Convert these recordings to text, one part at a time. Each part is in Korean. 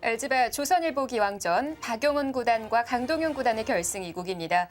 LG배 조선일보 기왕전 박용훈 구단과 강동윤 구단의 결승 2국입니다.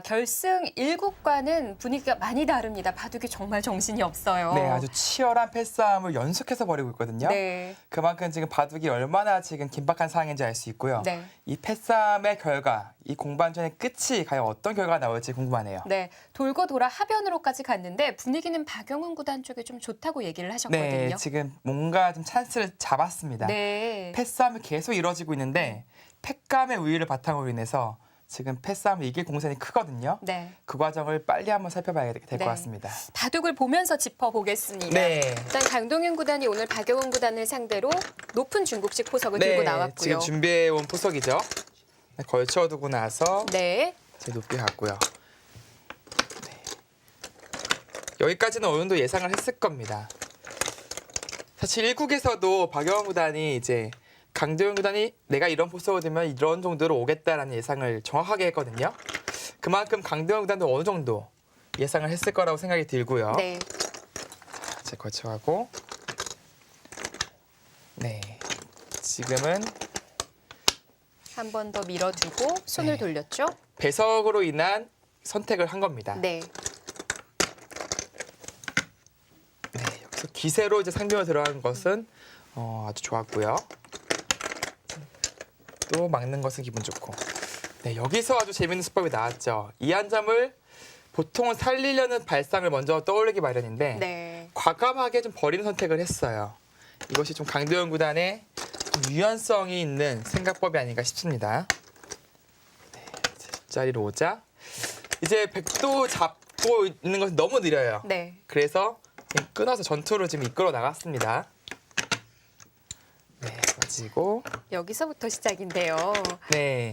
결승 1국과는 분위기가 많이 다릅니다. 바둑이 정말 정신이 없어요. 네, 아주 치열한 패싸움을 연속해서 벌이고 있거든요. 네. 그만큼 지금 바둑이 얼마나 지금 긴박한 상황인지 알 수 있고요. 네. 이 패싸움의 결과, 이 공방전의 끝이 과연 어떤 결과가 나올지 궁금하네요. 네, 돌고 돌아 하변으로까지 갔는데 분위기는 박용훈 구단 쪽이 좀 좋다고 얘기를 하셨거든요. 네, 지금 뭔가 좀 찬스를 잡았습니다. 네. 패싸움이 계속 이루어지고 있는데 패감의 우위를 바탕으로 인해서 지금 패싸움을 이길 공산이 크거든요. 네. 그 과정을 빨리 한번 살펴봐야 될 것 네. 같습니다. 바둑을 보면서 짚어보겠습니다. 네. 일단 강동윤 구단이 오늘 박용훈 구단을 상대로 높은 중국식 포석을 들고 나왔고요. 지금 준비해온 포석이죠. 네, 걸쳐두고 나서 네. 제 높게 갔고요. 네. 여기까지는 어느 정도 예상을 했을 겁니다. 사실 1국에서도 박용훈 구단이 이제 강동윤 구단이 내가 이런 포석을 들면 이런 정도로 오겠다라는 예상을 정확하게 했거든요. 그만큼 강동윤 구단도 어느 정도 예상을 했을 거라고 생각이 들고요. 네. 자, 거쳐가고 네, 지금은 한 번 더 밀어두고 손을 네. 돌렸죠. 배석으로 인한 선택을 한 겁니다. 네. 네, 여기서 기세로 이제 상병을 들어간 것은 아주 좋았고요. 또 막는 것은 기분 좋고. 네, 여기서 아주 재밌는 수법이 나왔죠. 이 한 점을 보통은 살리려는 발상을 먼저 떠올리기 마련인데 네. 과감하게 좀 버리는 선택을 했어요. 이것이 좀 강도현 구단의 좀 유연성이 있는 생각법이 아닌가 싶습니다. 네, 뒷자리로 오자. 이제 백도 잡고 있는 것이 너무 느려요. 네. 그래서 지금 끊어서 전투로 지금 이끌어 나갔습니다. 네, 빠지고. 여기서부터 시작인데요. 네.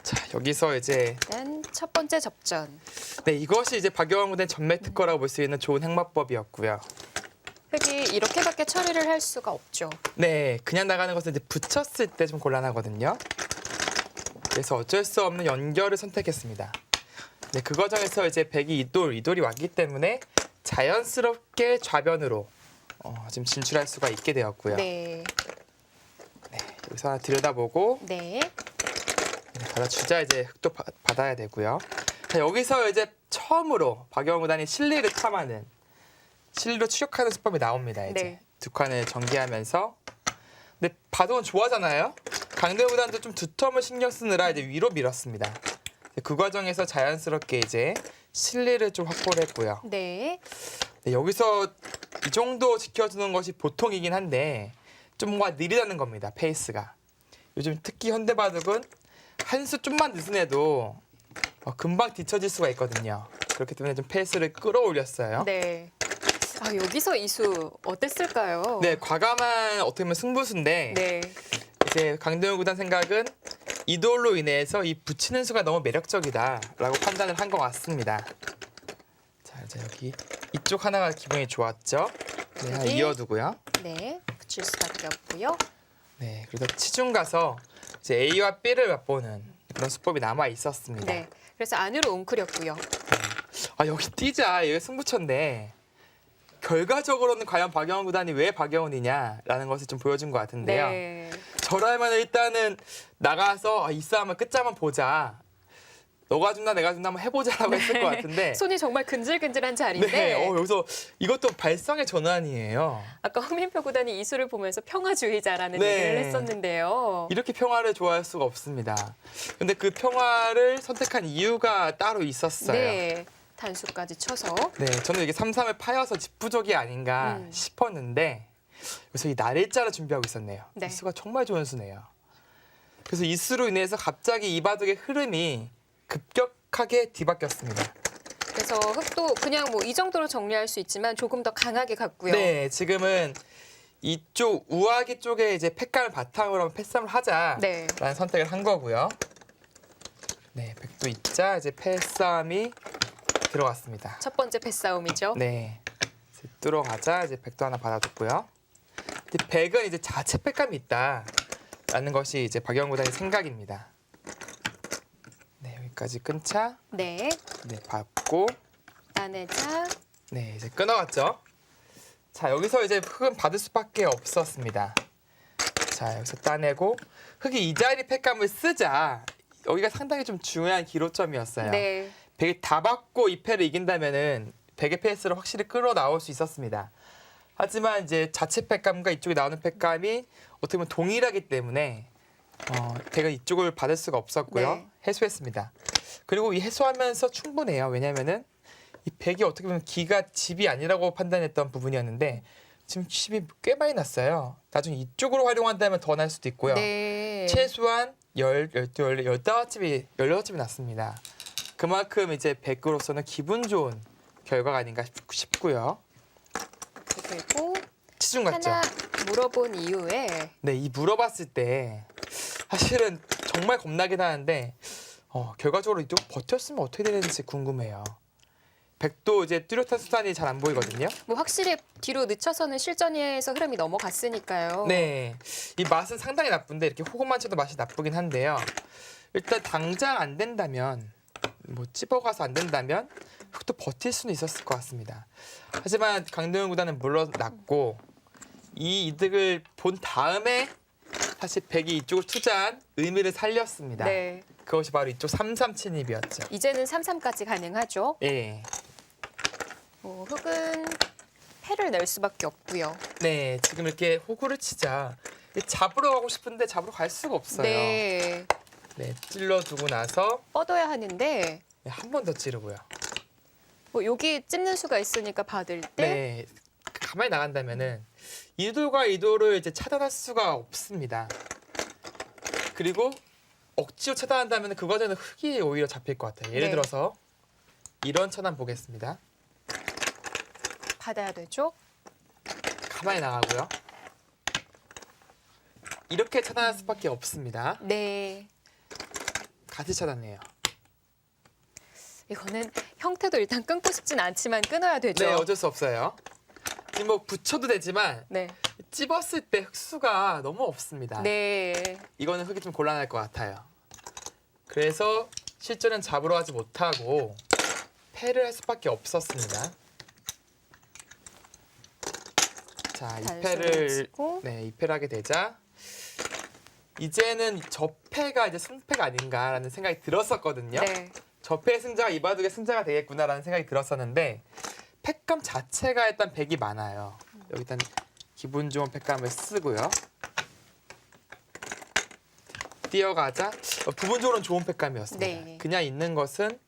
자, 여기서 이제 일단 첫 번째 접전. 네, 이것이 이제 박용훈 구단의 전매 특허라고 볼 수 있는 좋은 행마법이었고요. 흙이 이렇게밖에 처리를 할 수가 없죠. 네, 그냥 나가는 것은 이제 붙였을 때 좀 곤란하거든요. 그래서 어쩔 수 없는 연결을 선택했습니다. 네, 그 과정에서 이제 백이 이돌이 왔기 때문에 자연스럽게 좌변으로 지금 진출할 수가 있게 되었고요. 네. 네, 여기서 하나 들여다보고 네. 받아주자 이제 흙도 받아야 되고요. 자, 여기서 이제 처음으로 박용훈 구단이 실리를 탐하는 실리로 추격하는 수법이 나옵니다. 이제 네. 두 칸을 전개하면서 근데 바둑은 좋아하잖아요. 강도현 구단도 좀 두텀을 신경 쓰느라 이제 위로 밀었습니다. 그 과정에서 자연스럽게 이제 실리를 좀 확보를 했고요. 네. 네, 여기서 이 정도 지켜주는 것이 보통이긴 한데 좀 뭔가 느리다는 겁니다. 페이스가. 요즘 특히 현대바둑은 한 수 좀만 늦은 애도 금방 뒤처질 수가 있거든요. 그렇기 때문에 좀 페이스를 끌어올렸어요. 네. 여기서 이수 어땠을까요? 네, 과감한 어떻게 보면 승부수인데 네. 이제 강동윤 구단 생각은 이돌로 인해서 이 붙이는 수가 너무 매력적이다라고 판단을 한 것 같습니다. 자, 이제 여기 이쪽 하나가 기분이 좋았죠. 네, 하나 여기. 이어두고요. 네. 붙일 수밖에 없고요. 네, 그래서 치중 가서 이제 A와 B를 맛보는 그런 수법이 남아 있었습니다. 네. 그래서 안으로 웅크렸고요. 여기 뛰자. 여기 승부처인데 결과적으로는 과연 박용훈 구단이 왜 박용훈이냐라는 것을 좀 보여준 것 같은데요. 네. 저라면 일단은 나가서 이 싸움을 끝자만 보자. 너가 준다 내가 준다 한번 해보자라고 했을 것 같은데 손이 정말 근질근질한 자리인데 네, 여기서 이것도 발상의 전환이에요. 아까 홍민표 구단이 이수를 보면서 평화주의자라는 네. 얘기를 했었는데요. 이렇게 평화를 좋아할 수가 없습니다. 근데 그 평화를 선택한 이유가 따로 있었어요. 네. 단수까지 쳐서 네, 저는 이게 3-3을 파여서 집부족이 아닌가 싶었는데 여기서 이 날일자를 준비하고 있었네요. 네. 이 수가 정말 좋은 수네요. 그래서 이 수로 인해서 갑자기 이 바둑의 흐름이 급격하게 뒤바뀌었습니다. 그래서 흙도 그냥 뭐 이 정도로 정리할 수 있지만 조금 더 강하게 갔고요. 네, 지금은 이쪽 우아기 쪽에 이제 패감을 바탕으로 한번 패싸움을 하자라는 네. 선택을 한 거고요. 네, 백도 있자 이제 패싸움이 들어갔습니다. 첫 번째 패싸움이죠. 네, 이제 뚫어가자 이제 백도 하나 받아줬고요. 근데 백은 이제 자체 패감이 있다라는 것이 이제 박용훈 구단의 생각입니다. 네, 여기까지 끊자. 네. 네, 받고. 따내자. 네, 이제 끊어갔죠. 자, 여기서 이제 흙은 받을 수밖에 없었습니다. 자, 여기서 따내고 흙이 이 자리 팩감을 쓰자. 여기가 상당히 좀 중요한 기로점이었어요. 네. 백이 다 받고 이 패를 이긴다면은 백의 페이스를 확실히 끌어 나올 수 있었습니다. 하지만 이제 자체 팩감과 이쪽에 나오는 팩감이 어떻게 보면 동일하기 때문에 백은 이쪽을 받을 수가 없었고요. 네. 해소했습니다. 그리고 이 해소하면서 충분해요. 왜냐면은 이 백이 어떻게 보면 기가 집이 아니라고 판단했던 부분이었는데 지금 집이 꽤 많이 났어요. 나중에 이쪽으로 활용한다면 더 날 수도 있고요. 네. 최소한 15집이 났습니다. 그만큼 이제 백으로서는 기분 좋은 결과가 아닌가 싶고요. 그리고 치중 같죠? 하나 물어본 이후에 네, 이 물어봤을 때 사실은 정말 겁나긴 하는데 결과적으로 이쪽 버텼으면 어떻게 되는지 궁금해요. 백도 이제 뚜렷한 수단이 잘 안 보이거든요. 뭐 확실히 뒤로 늦춰서는 실전에서 흐름이 넘어갔으니까요. 네, 이 맛은 상당히 나쁜데 이렇게 호구만 쳐도 맛이 나쁘긴 한데요. 일단 당장 안 된다면 뭐 찝어가서 안 된다면 흙도 버틸 수는 있었을 것 같습니다. 하지만 강동현 구단은 물러났고 이 이득을 본 다음에 사실 백이 이쪽을 투자한 의미를 살렸습니다. 네. 그것이 바로 이쪽 3-3 침입이었죠. 이제는 3-3까지 가능하죠. 예. 흙은 패를 낼 수밖에 없고요. 네, 지금 이렇게 호구를 치자 잡으러 가고 싶은데 잡으러 갈 수가 없어요. 네. 네, 찔러주고 나서 뻗어야 하는데 한 번 더 찌르고요. 뭐 여기 찝는 수가 있으니까 받을 때 네, 가만히 나간다면은 이도가 이도를 이제 차단할 수가 없습니다. 그리고 억지로 차단한다면 그 과정에는 흙이 오히려 잡힐 것 같아요. 예를 네. 들어서 이런 차단 보겠습니다. 받아야 되죠. 가만히 나가고요. 이렇게 차단할 수밖에 없습니다. 네. 같이 차단해요. 이거는 형태도 일단 끊고 싶진 않지만 끊어야 되죠. 네, 어쩔 수 없어요. 지금 뭐 붙여도 되지만 네. 찝었을 때 흙수가 너무 없습니다. 네. 이거는 흙이 좀 곤란할 것 같아요. 그래서 실전은 잡으러 가지 못하고 패를 할 수밖에 없었습니다. 자, 이 패를 이 패를 하게 되자 이제는 저 패가 이제 승패가 아닌가라는 생각이 들었었거든요. 네. 저 패의 승자가 이바둑의 승자가 되겠구나라는 생각이 들었었는데 팩감 자체가 일단 백이 많아요. 여기 일단 기분 좋은 팩감을 쓰고요. 뛰어가자. 부분적으로는 좋은 팩감이었습니다. 네. 그냥 있는 것은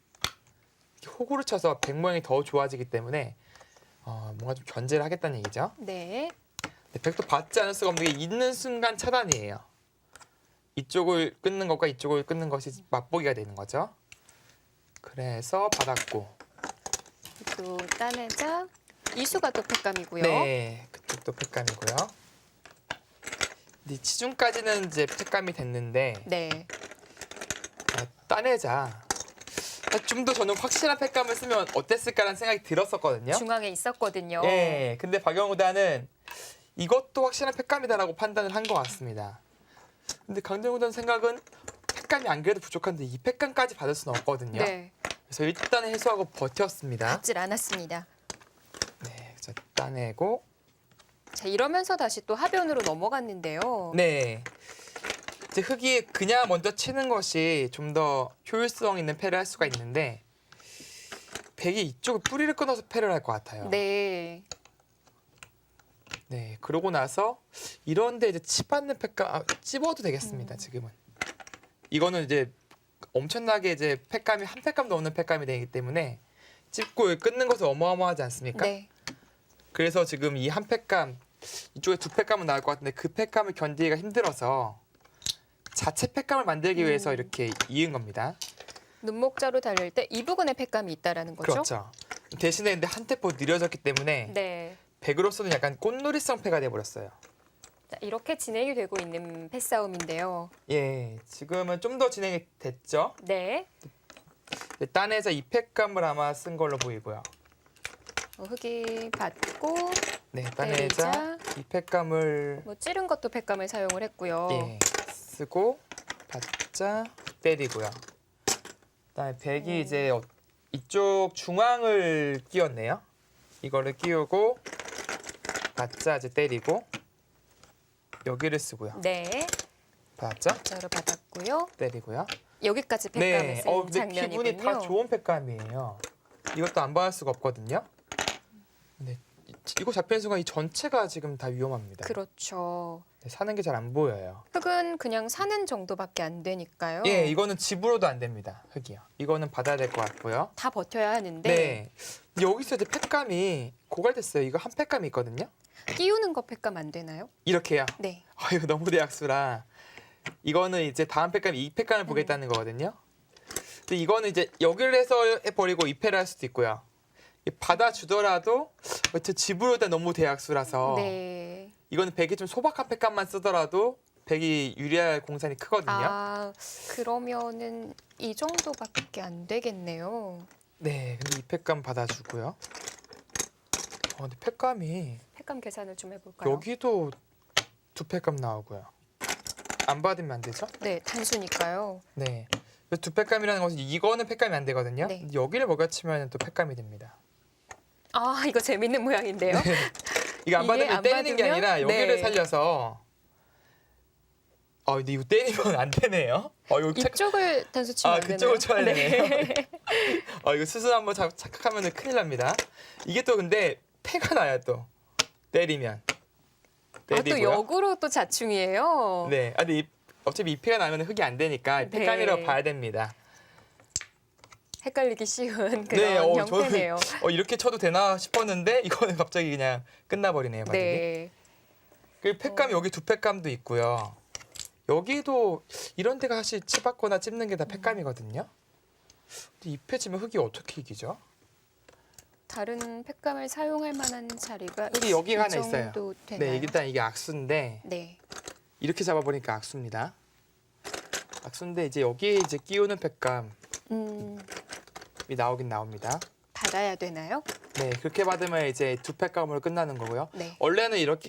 호구를 쳐서 백 모양이 더 좋아지기 때문에 뭔가 좀 견제를 하겠다는 얘기죠. 네. 근데 백도 받지 않을 수가 없는 게 있는 순간 차단이에요. 이쪽을 끊는 것과 이쪽을 끊는 것이 맛보기가 되는 거죠. 그래서 받았고 또 따내자. 이수가 또 팩감이고요. 네, 그쪽도 팩감이고요. 근데 치중까지는 이제 팩감이 됐는데 네. 따내자. 좀 더 저는 확실한 팩감을 쓰면 어땠을까라는 생각이 들었었거든요. 중앙에 있었거든요. 네, 근데 박영우 구단은 이것도 확실한 팩감이다라고 판단을 한 것 같습니다. 근데 강정우 구단 생각은 팩감이 안 그래도 부족한데 이 팩감까지 받을 수는 없거든요. 네. 그래서 일단 해소하고 버텼습니다. 받질 않았습니다. 네, 그래서 따내고 자, 이러면서 다시 또 하변으로 넘어갔는데요. 네. 이제 흙이 그냥 먼저 치는 것이 좀 더 효율성 있는 패를 할 수가 있는데 백이 이쪽에 뿌리를 끊어서 패를 할 것 같아요. 네. 네, 그러고 나서 이런데 이제 치받는 팩감 찝어도 되겠습니다. 지금은 이거는 이제 엄청나게 이제 팩감이 한 팩감도 없는 팩감이 되기 때문에 찝고 끊는 것은 어마어마하지 않습니까? 네. 그래서 지금 이 한 팩감 이쪽에 두 팩감은 나올 것 같은데 그 팩감을 견디기가 힘들어서 자체 팩감을 만들기 위해서 이렇게 이은 겁니다. 눈목자로 달릴 때 이 부분에 팩감이 있다라는 거죠. 그렇죠. 대신에 근데 한 템포 느려졌기 때문에 네. 백으로서는 약간 꽃놀이성 패가 돼버렸어요. 자, 이렇게 진행이 되고 있는 패싸움인데요. 예, 지금은 좀 더 진행이 됐죠. 네. 딴에서 이 팩감을 아마 쓴 걸로 보이고요. 흙이 받고 네, 따내자 이 팩감을 뭐 찌른 것도 팩감을 사용을 했고요. 예, 쓰고 받자 때리고요. 그다음에 백이 이제 이쪽 중앙을 끼웠네요. 이거를 끼우고 받자 이제 때리고 여기를 쓰고요. 네. 받았죠? 자로 받았고요. 때리고요. 여기까지 팩감을 네. 쓴 근데 장면이군요. 기분이 다 좋은 팩감이에요. 이것도 안 받을 수가 없거든요. 근데 이거 잡히는 순간 이 전체가 지금 다 위험합니다. 그렇죠. 네, 사는 게 잘 안 보여요. 흙은 그냥 사는 정도밖에 안 되니까요. 예, 이거는 집으로도 안 됩니다. 흙이요. 이거는 받아야 될 것 같고요. 다 버텨야 하는데 네. 근데 여기서 이제 팩감이 고갈됐어요. 이거 한 팩감이 있거든요. 끼우는 거 팩감 안 되나요? 이렇게요. 네. 이거 너무 대약수라. 이거는 이제 다음 팩감 이 팩감을 보겠다는 거거든요. 근데 이거는 이제 여기를 해서 해버리고 2패를 할 수도 있고요. 받아주더라도 집으로 일단 너무 대약수라서 네. 이거는 백이 좀 소박한 팩감만 쓰더라도 백이 유리할 공산이 크거든요. 아, 그러면은 이 정도밖에 안 되겠네요. 네, 근데 이 팩감 받아주고요. 근데 팩감이 팩감 계산을 좀 해볼까요? 여기도 두 팩감 나오고요. 안 받으면 안 되죠? 네, 단수니까요. 네. 그래서 두 팩감이라는 것은 이거는 팩감이 안 되거든요. 네. 근데 여기를 먹여치면 또 팩감이 됩니다. 아, 이거 재밌는 모양인데요. 이거 안 이게 받으면 안 때리는 게 받으면? 아니라 여기를 네. 살려서. 근데 이거 때리면 안 되네요. 이거 이쪽을 단수 치면 안 되나요? 그쪽을 쳐야 되네요. 네. 이거 수술 한번 착각하면 큰일 납니다. 이게 또 근데 패가 나요 또 때리면. 또 때리고요. 역으로 또 자충이에요. 네. 근데 어차피 이 패가 나면 흙이 안 되니까 네. 팩감이라고 봐야 됩니다. 헷갈리기 쉬운 그런 네, 형태네요. 이렇게 쳐도 되나 싶었는데 이거는 갑자기 그냥 끝나버리네요. 바둑이. 네. 그 팩감 여기 두 팩감도 있고요. 여기도 이런 데가 사실 치받거나 찝는 게 다 팩감이거든요. 근데 이 패 치면 흙이 어떻게 이기죠? 다른 팩감을 사용할 만한 자리가 흙이 여기가 하나 이 있어요. 정도 되나요? 네, 일단 이게 악수인데 네. 이렇게 잡아보니까 악수입니다. 악수인데 이제 여기에 이제 끼우는 팩감이 나오긴 나옵니다. 받아야 되나요? 네, 그렇게 받으면 이제 두 팩감으로 끝나는 거고요. 네. 원래는 이렇게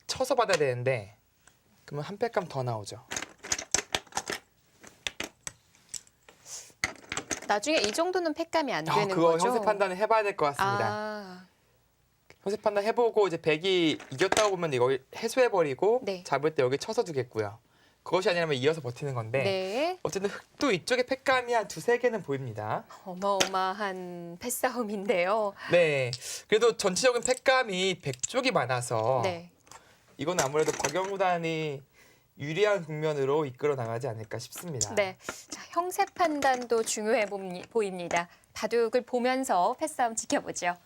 쳐서 받아야 되는데 그러면 한 팩감 더 나오죠. 나중에 이 정도는 팩감이 안 되는 그거 거죠? 형세 판단을 해봐야 될 것 같습니다. 아, 형세 판단 해보고 이제 백이 이겼다고 보면 이거 해소해버리고 네. 잡을 때 여기 쳐서 두겠고요. 그것이 아니라면 이어서 버티는 건데 네. 어쨌든 흙도 이쪽에 팩감이 한 두세 개는 보입니다. 어마어마한 패싸움인데요. 네, 그래도 전체적인 팩감이 백 쪽이 많아서 네. 이건 아무래도 박영무단이 유리한 국면으로 이끌어 나가지 않을까 싶습니다. 네. 자, 형세 판단도 중요해 보입니다. 바둑을 보면서 패싸움 지켜보죠.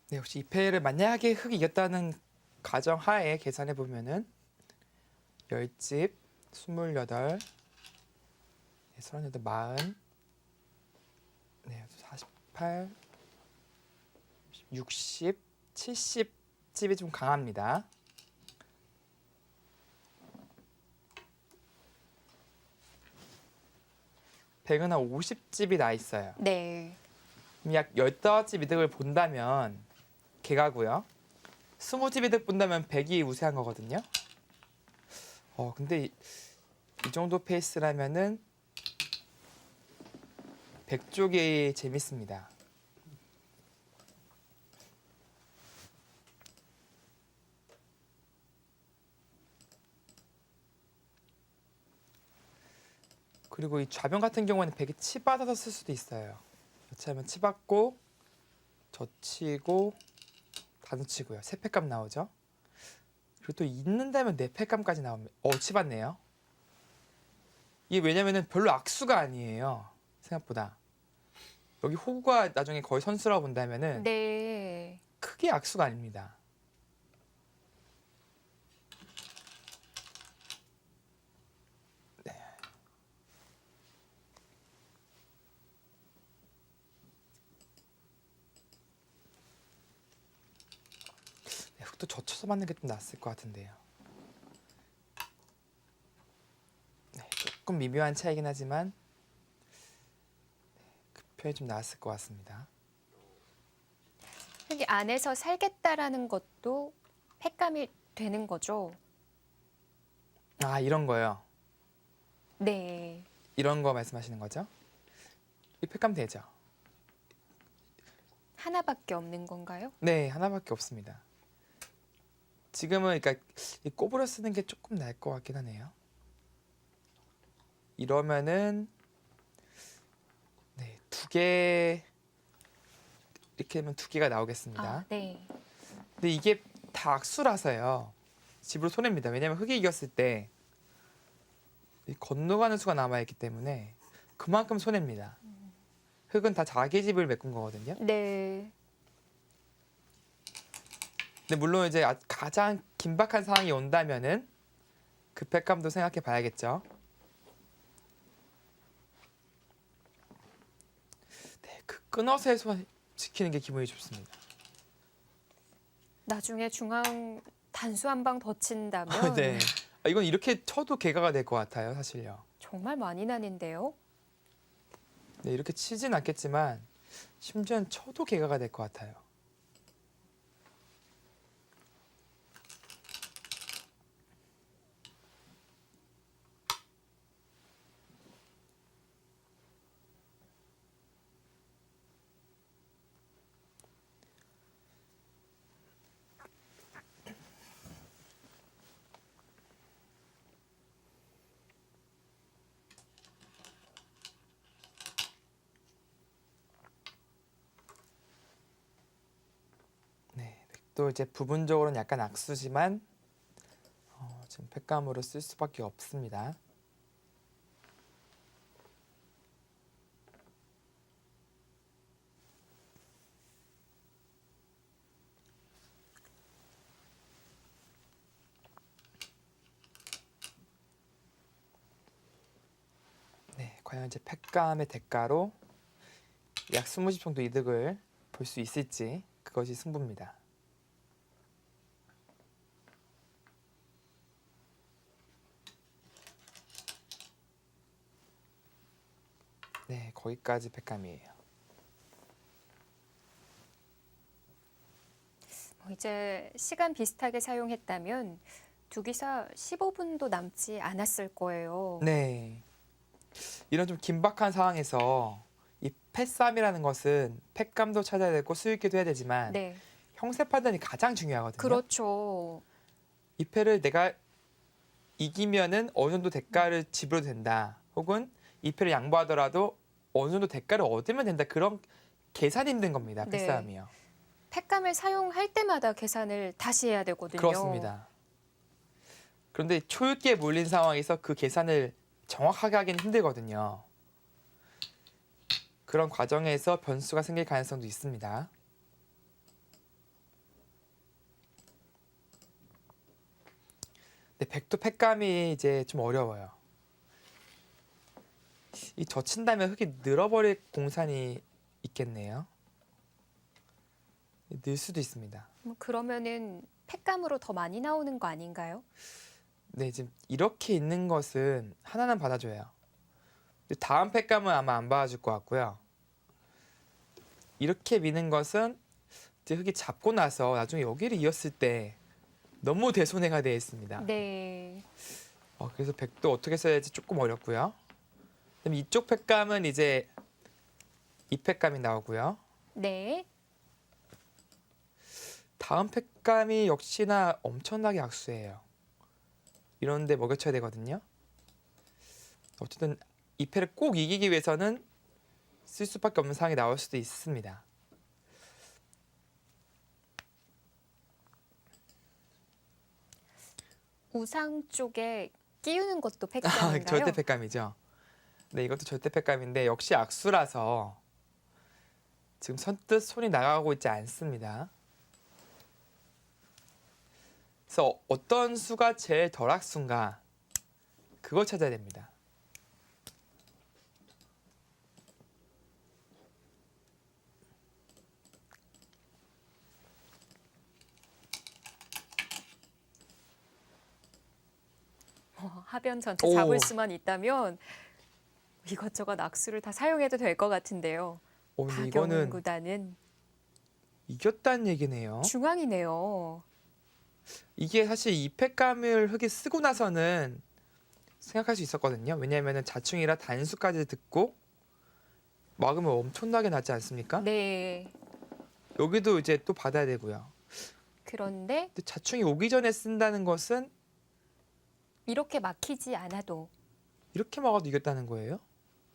네, 혹시 이 패를 만약에 흙이 이겼다는 가정 하에 계산해 보면은 10집, 28, 38, 40, 네, 48, 60, 70집이 좀 강합니다. 백은 한 50집이 나 있어요. 네. 그럼 약 15집 이득을 본다면 개가고요. 20집 이득 본다면 백이 우세한 거거든요. 근데 이 정도 페이스라면은 백 쪽이 재밌습니다. 그리고 이 좌변 같은 경우에는 백이 치받아서 쓸 수도 있어요. 그렇지 하면 치받고 젖히고 단수치고요. 세 팩감 나오죠. 그리고 또 있는다면 네 팩감까지 나옵니다. 치받네요. 이게 왜냐면은 별로 악수가 아니에요. 생각보다. 여기 호구가 나중에 거의 선수라고 본다면은 네. 크게 악수가 아닙니다. 흙도 젖혀서 맞는 게 좀 낫을 것 같은데요. 네, 조금 미묘한 차이긴 하지만 표현이 좀 나았을 것 같습니다. 흙이 안에서 살겠다라는 것도 팩감이 되는 거죠? 아, 이런 거요. 네. 이런 거 말씀하시는 거죠? 이 팩감 되죠? 하나밖에 없는 건가요? 네, 하나밖에 없습니다. 지금은 그러니까 이 꼽으려 쓰는 게 조금 나을 것 같긴 하네요. 이러면은 네, 2개 이렇게 하면 2개가 나오겠습니다. 아, 네. 근데 이게 다 악수라서요. 집으로 손해입니다. 왜냐면 흙이 이겼을 때 이 건너가는 수가 남아있기 때문에 그만큼 손해입니다. 흙은 다 자기 집을 메꾼 거거든요. 네. 근데 물론 이제 가장 긴박한 상황이 온다면은 그 팩감도 생각해 봐야겠죠. 네, 그 끊어서 지키는 게 기분이 좋습니다. 나중에 중앙 단수 한 방 더 친다면 네. 이건 이렇게 쳐도 개가가 될 것 같아요, 사실요. 정말 많이 나는데요. 네, 이렇게 치진 않겠지만 심지어는 쳐도 개가가 될 것 같아요. 네, 또 이제 부분적으로는 약간 악수지만 지금 팩감으로 쓸 수밖에 없습니다. 네, 과연 이제 팩감의 대가로 약 20집 정도 이득을 볼 수 있을지 그것이 승부입니다. 네, 거기까지 팩감이에요. 이제 시간 비슷하게 사용했다면 두 기사 15분도 남지 않았을 거예요. 네, 이런 좀 긴박한 상황에서 이 패싸움이라는 것은 팩감도 찾아야 되고 수익기도 해야 되지만 네. 형세 판단이 가장 중요하거든요. 그렇죠. 이 패를 내가 이기면은 어느 정도 대가를 지불해도 된다. 혹은 이 패를 양보하더라도 어느 정도 대가를 얻으면 된다. 그런 계산이 힘든 겁니다. 네. 패싸움이요. 팩감을 사용할 때마다 계산을 다시 해야 되거든요. 그렇습니다. 그런데 초유기에 몰린 상황에서 그 계산을 정확하게 하기는 힘들거든요. 그런 과정에서 변수가 생길 가능성도 있습니다. 근데 백도 팩감이 이제 좀 어려워요. 이 젖힌다면 흙이 늘어버릴 공산이 있겠네요. 늘 수도 있습니다. 그러면은 팩감으로 더 많이 나오는 거 아닌가요? 네, 지금 이렇게 있는 것은 하나는 받아줘요. 근데 다음 팩감은 아마 안 받아줄 것 같고요. 이렇게 미는 것은 이제 흙이 잡고 나서 나중에 여기를 이었을 때 너무 대손해가 되어 있습니다. 네. 그래서 백도 어떻게 써야 할지 조금 어렵고요. 그다음에 이쪽 팩감은 이제 이 팩감이 나오고요. 네. 다음 팩감이 역시나 엄청나게 악수예요. 이런데 먹여쳐야 되거든요. 어쨌든 이 패를 꼭 이기기 위해서는 쓸 수밖에 없는 상황이 나올 수도 있습니다. 우상 쪽에 끼우는 것도 팩감인가요? 절대 팩감이죠. 네, 이것도 절대 팩감인데 역시 악수라서 지금 선뜻 손이 나가고 있지 않습니다. 그래서 어떤 수가 제일 덜 악수인가 그걸 찾아야 됩니다. 하변 전체 오. 잡을 수만 있다면 이것저것 악수를 다 사용해도 될 것 같은데요. 근데 박영은 이거는 구단은 이겼다는 얘기네요. 중앙이네요. 이게 사실 이 팩감을 흙이 쓰고 나서는 생각할 수 있었거든요. 왜냐하면 자충이라 단수까지 듣고 막으면 엄청나게 낮지 않습니까? 네. 여기도 이제 또 받아야 되고요. 그런데 근데 자충이 오기 전에 쓴다는 것은 이렇게 막히지 않아도 이렇게 막아도 이겼다는 거예요?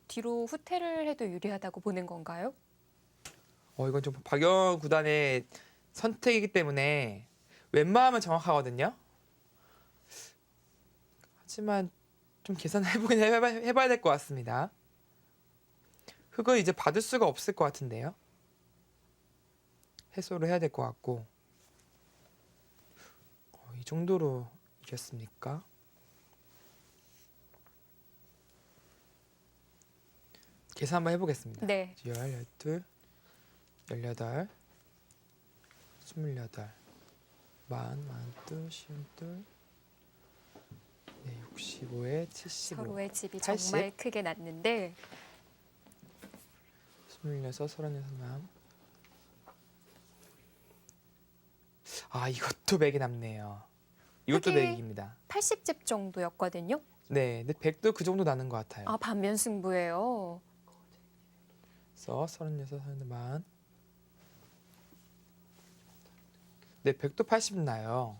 뒤로 후퇴를 해도 유리하다고 보는 건가요? 이건 좀 박영 구단의 선택이기 때문에 웬만하면 정확하거든요. 하지만 좀 계산을 해봐야 될 것 같습니다. 흙은 이제 받을 수가 없을 것 같은데요. 해소를 해야 될 것 같고 이 정도로 이겼습니까? 계산 한번 해보겠습니다. 네. 12, 18, 28, 42, 52, 네, 65에 75, 서로의 집이 80. 정말 크게 났는데 26, 36, 이것도 맥이 남네요. 이것도 흙이 맥입니다. 80집 정도였거든요. 네, 근데 100도 그 정도 나는 것 같아요. 아, 반면 승부예요. 그래서 36, 37, 네, 100도 80 나요.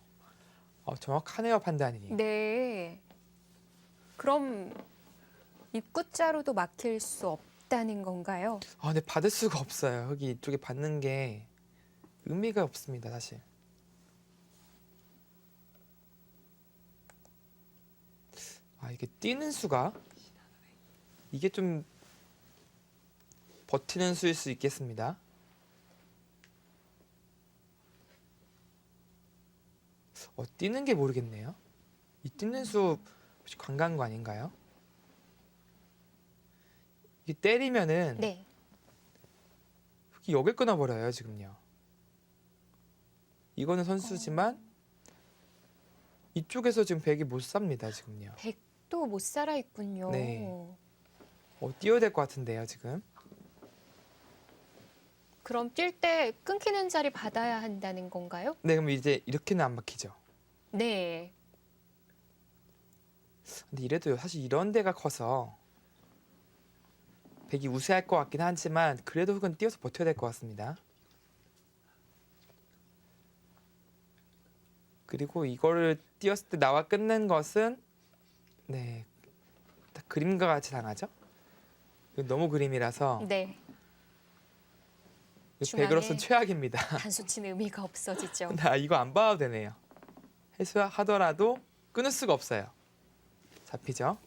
정확하네요, 판단이. 네. 그럼 입구자로도 막힐 수 없다는 건가요? 근데 받을 수가 없어요. 여기 이쪽에 받는 게 의미가 없습니다, 사실. 이게 뛰는 수가 이게 좀 버티는 수일 수 있겠습니다. 뛰는 게 모르겠네요. 이 뛰는 수 혹시 관계한 거 아닌가요? 이게 때리면은 네. 흙이 여길 끊어버려요, 지금요. 이거는 선수지만 이쪽에서 지금 백이 못 삽니다, 지금요. 백도 못 살아 있군요. 네. 뛰어야 될 것 같은데요, 지금. 그럼 뛸 때 끊기는 자리 받아야 한다는 건가요? 네, 그럼 이제 이렇게는 안 막히죠. 네. 근데 이래도 사실 이런 데가 커서 백이 우세할 것 같긴 하지만 그래도 흙은 뛰어서 버텨야 될 것 같습니다. 그리고 이거를 뛰었을 때 나와 끝낸 것은 네, 딱 그림과 같이 당하죠. 이건 너무 그림이라서 네. 백으로서는 중앙에 최악입니다. 단수 치는 의미가 없어지죠. 나 이거 안 봐도 되네요. 해수하더라도 끊을 수가 없어요. 잡히죠.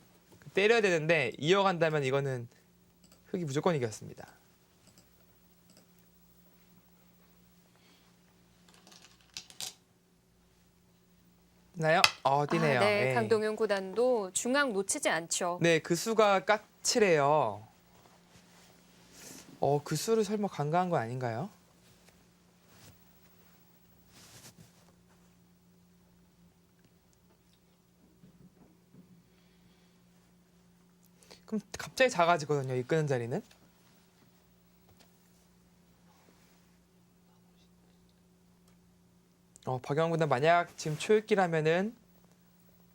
때려야 되는데 이어간다면 이거는 흙이 무조건 이겼습니다. 나요? 뛰네요. 네. 네. 강동윤 구단도 중앙 놓치지 않죠. 네, 그 수가 까칠해요. 그 수를 설마 간과한 거 아닌가요? 그럼 갑자기 작아지거든요, 이 끄는 자리는. 박영훈 군단 만약 지금 초읽기라면은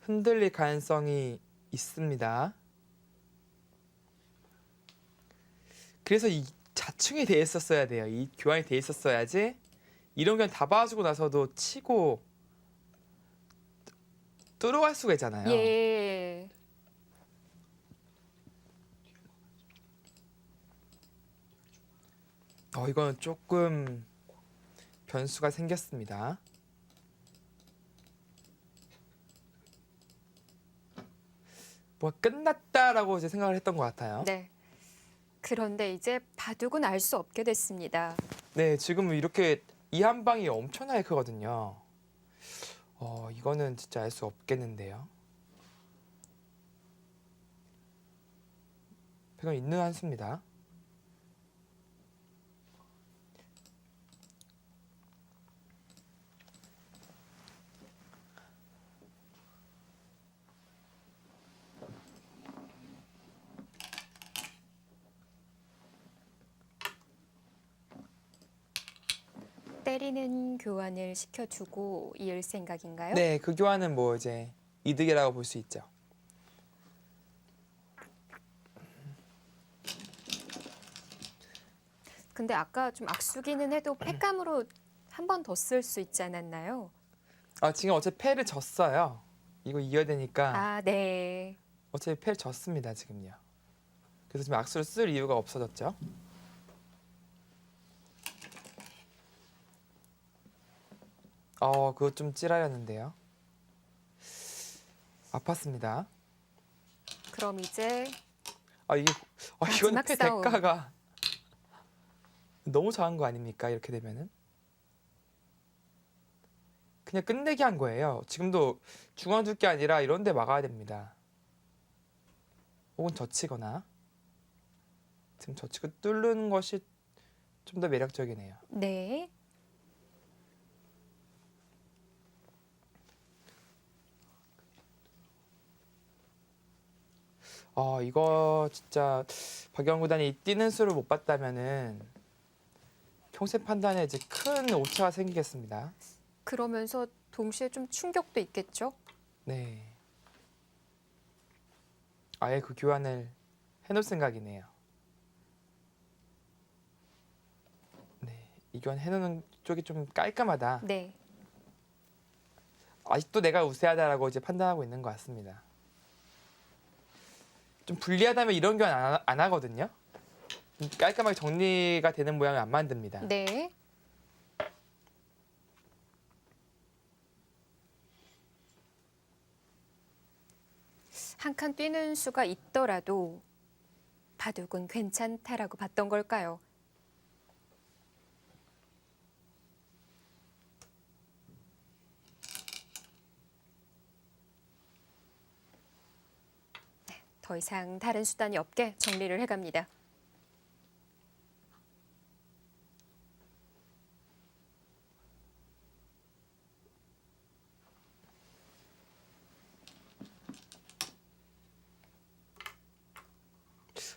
흔들릴 가능성이 있습니다. 그래서 이 자충이 돼 있었어야 돼요. 이 교환이 돼 있었어야지 이런 건 다 봐주고 나서도 치고 뚫어갈 수가 있잖아요. 예. 이건 조금 변수가 생겼습니다. 뭐 끝났다라고 이제 생각을 했던 것 같아요. 네. 그런데 이제 바둑은 알 수 없게 됐습니다. 네, 지금 이렇게 이 한 방이 엄청나게 크거든요. 이거는 진짜 알 수 없겠는데요. 백은 있는 한 수입니다. 때리는 교환을 시켜주고 이을 생각인가요? 네, 그 교환은 뭐 이제 이득이라고 볼 수 있죠. 근데 아까 좀 악수기는 해도 패감으로 한 번 더 쓸 수 있지 않았나요? 지금 어차피 패를 졌어요. 이거 이어야 되니까 아, 네. 어차피 패를 졌습니다, 지금요. 그래서 지금 악수를 쓸 이유가 없어졌죠. 그거 좀 찌라렸는데요. 아팠습니다. 그럼 이제 이게 이거는 마지막 패 싸움. 대가가 너무 잘한 거 아닙니까? 이렇게 되면은 그냥 끝내기 한 거예요. 지금도 중앙 둘 게 아니라 이런 데 막아야 됩니다. 혹은 젖히거나 지금 젖히고 뚫는 것이 좀 더 매력적이네요. 네. 이거 진짜 박영 구단이 뛰는 수를 못 봤다면은 평생 판단에 이제 큰 오차가 생기겠습니다. 그러면서 동시에 좀 충격도 있겠죠? 네. 아예 그 교환을 해놓을 생각이네요. 네, 이 교환 해놓는 쪽이 좀 깔끔하다. 네. 아직도 내가 우세하다라고 이제 판단하고 있는 것 같습니다. 좀 불리하다면 이런 교환 안 하거든요. 깔끔하게 정리가 되는 모양을 안 만듭니다. 네. 한 칸 뛰는 수가 있더라도 바둑은 괜찮다라고 봤던 걸까요? 더 이상 다른 수단이 없게 정리를 해갑니다.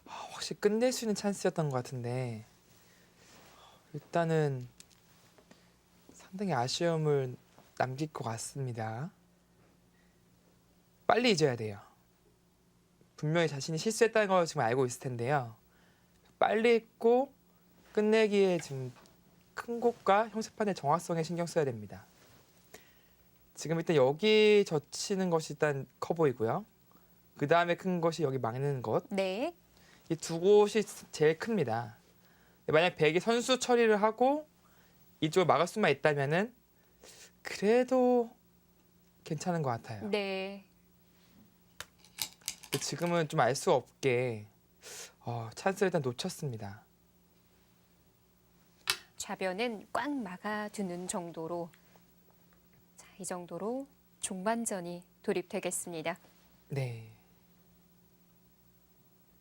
확실히 끝낼 수 있는 찬스였던 것 같은데 일단은 상당히 아쉬움을 남길 것 같습니다. 빨리 잊어야 돼요. 분명히 자신이 실수했다는 걸 지금 알고 있을 텐데요. 빨리 잊고 끝내기에 지금 큰 곳과 형세판의 정확성에 신경 써야 됩니다. 지금 일단 여기 젖히는 것이 일단 커 보이고요. 그 다음에 큰 것이 여기 막는 것. 네. 이 두 곳이 제일 큽니다. 만약 백이 선수 처리를 하고 이쪽을 막을 수만 있다면은 그래도 괜찮은 것 같아요. 네. 지금은 좀 알 수 없게 찬스를 일단 놓쳤습니다. 좌변은 꽉 막아두는 정도로 자, 이 정도로 종반전이 돌입되겠습니다. 네.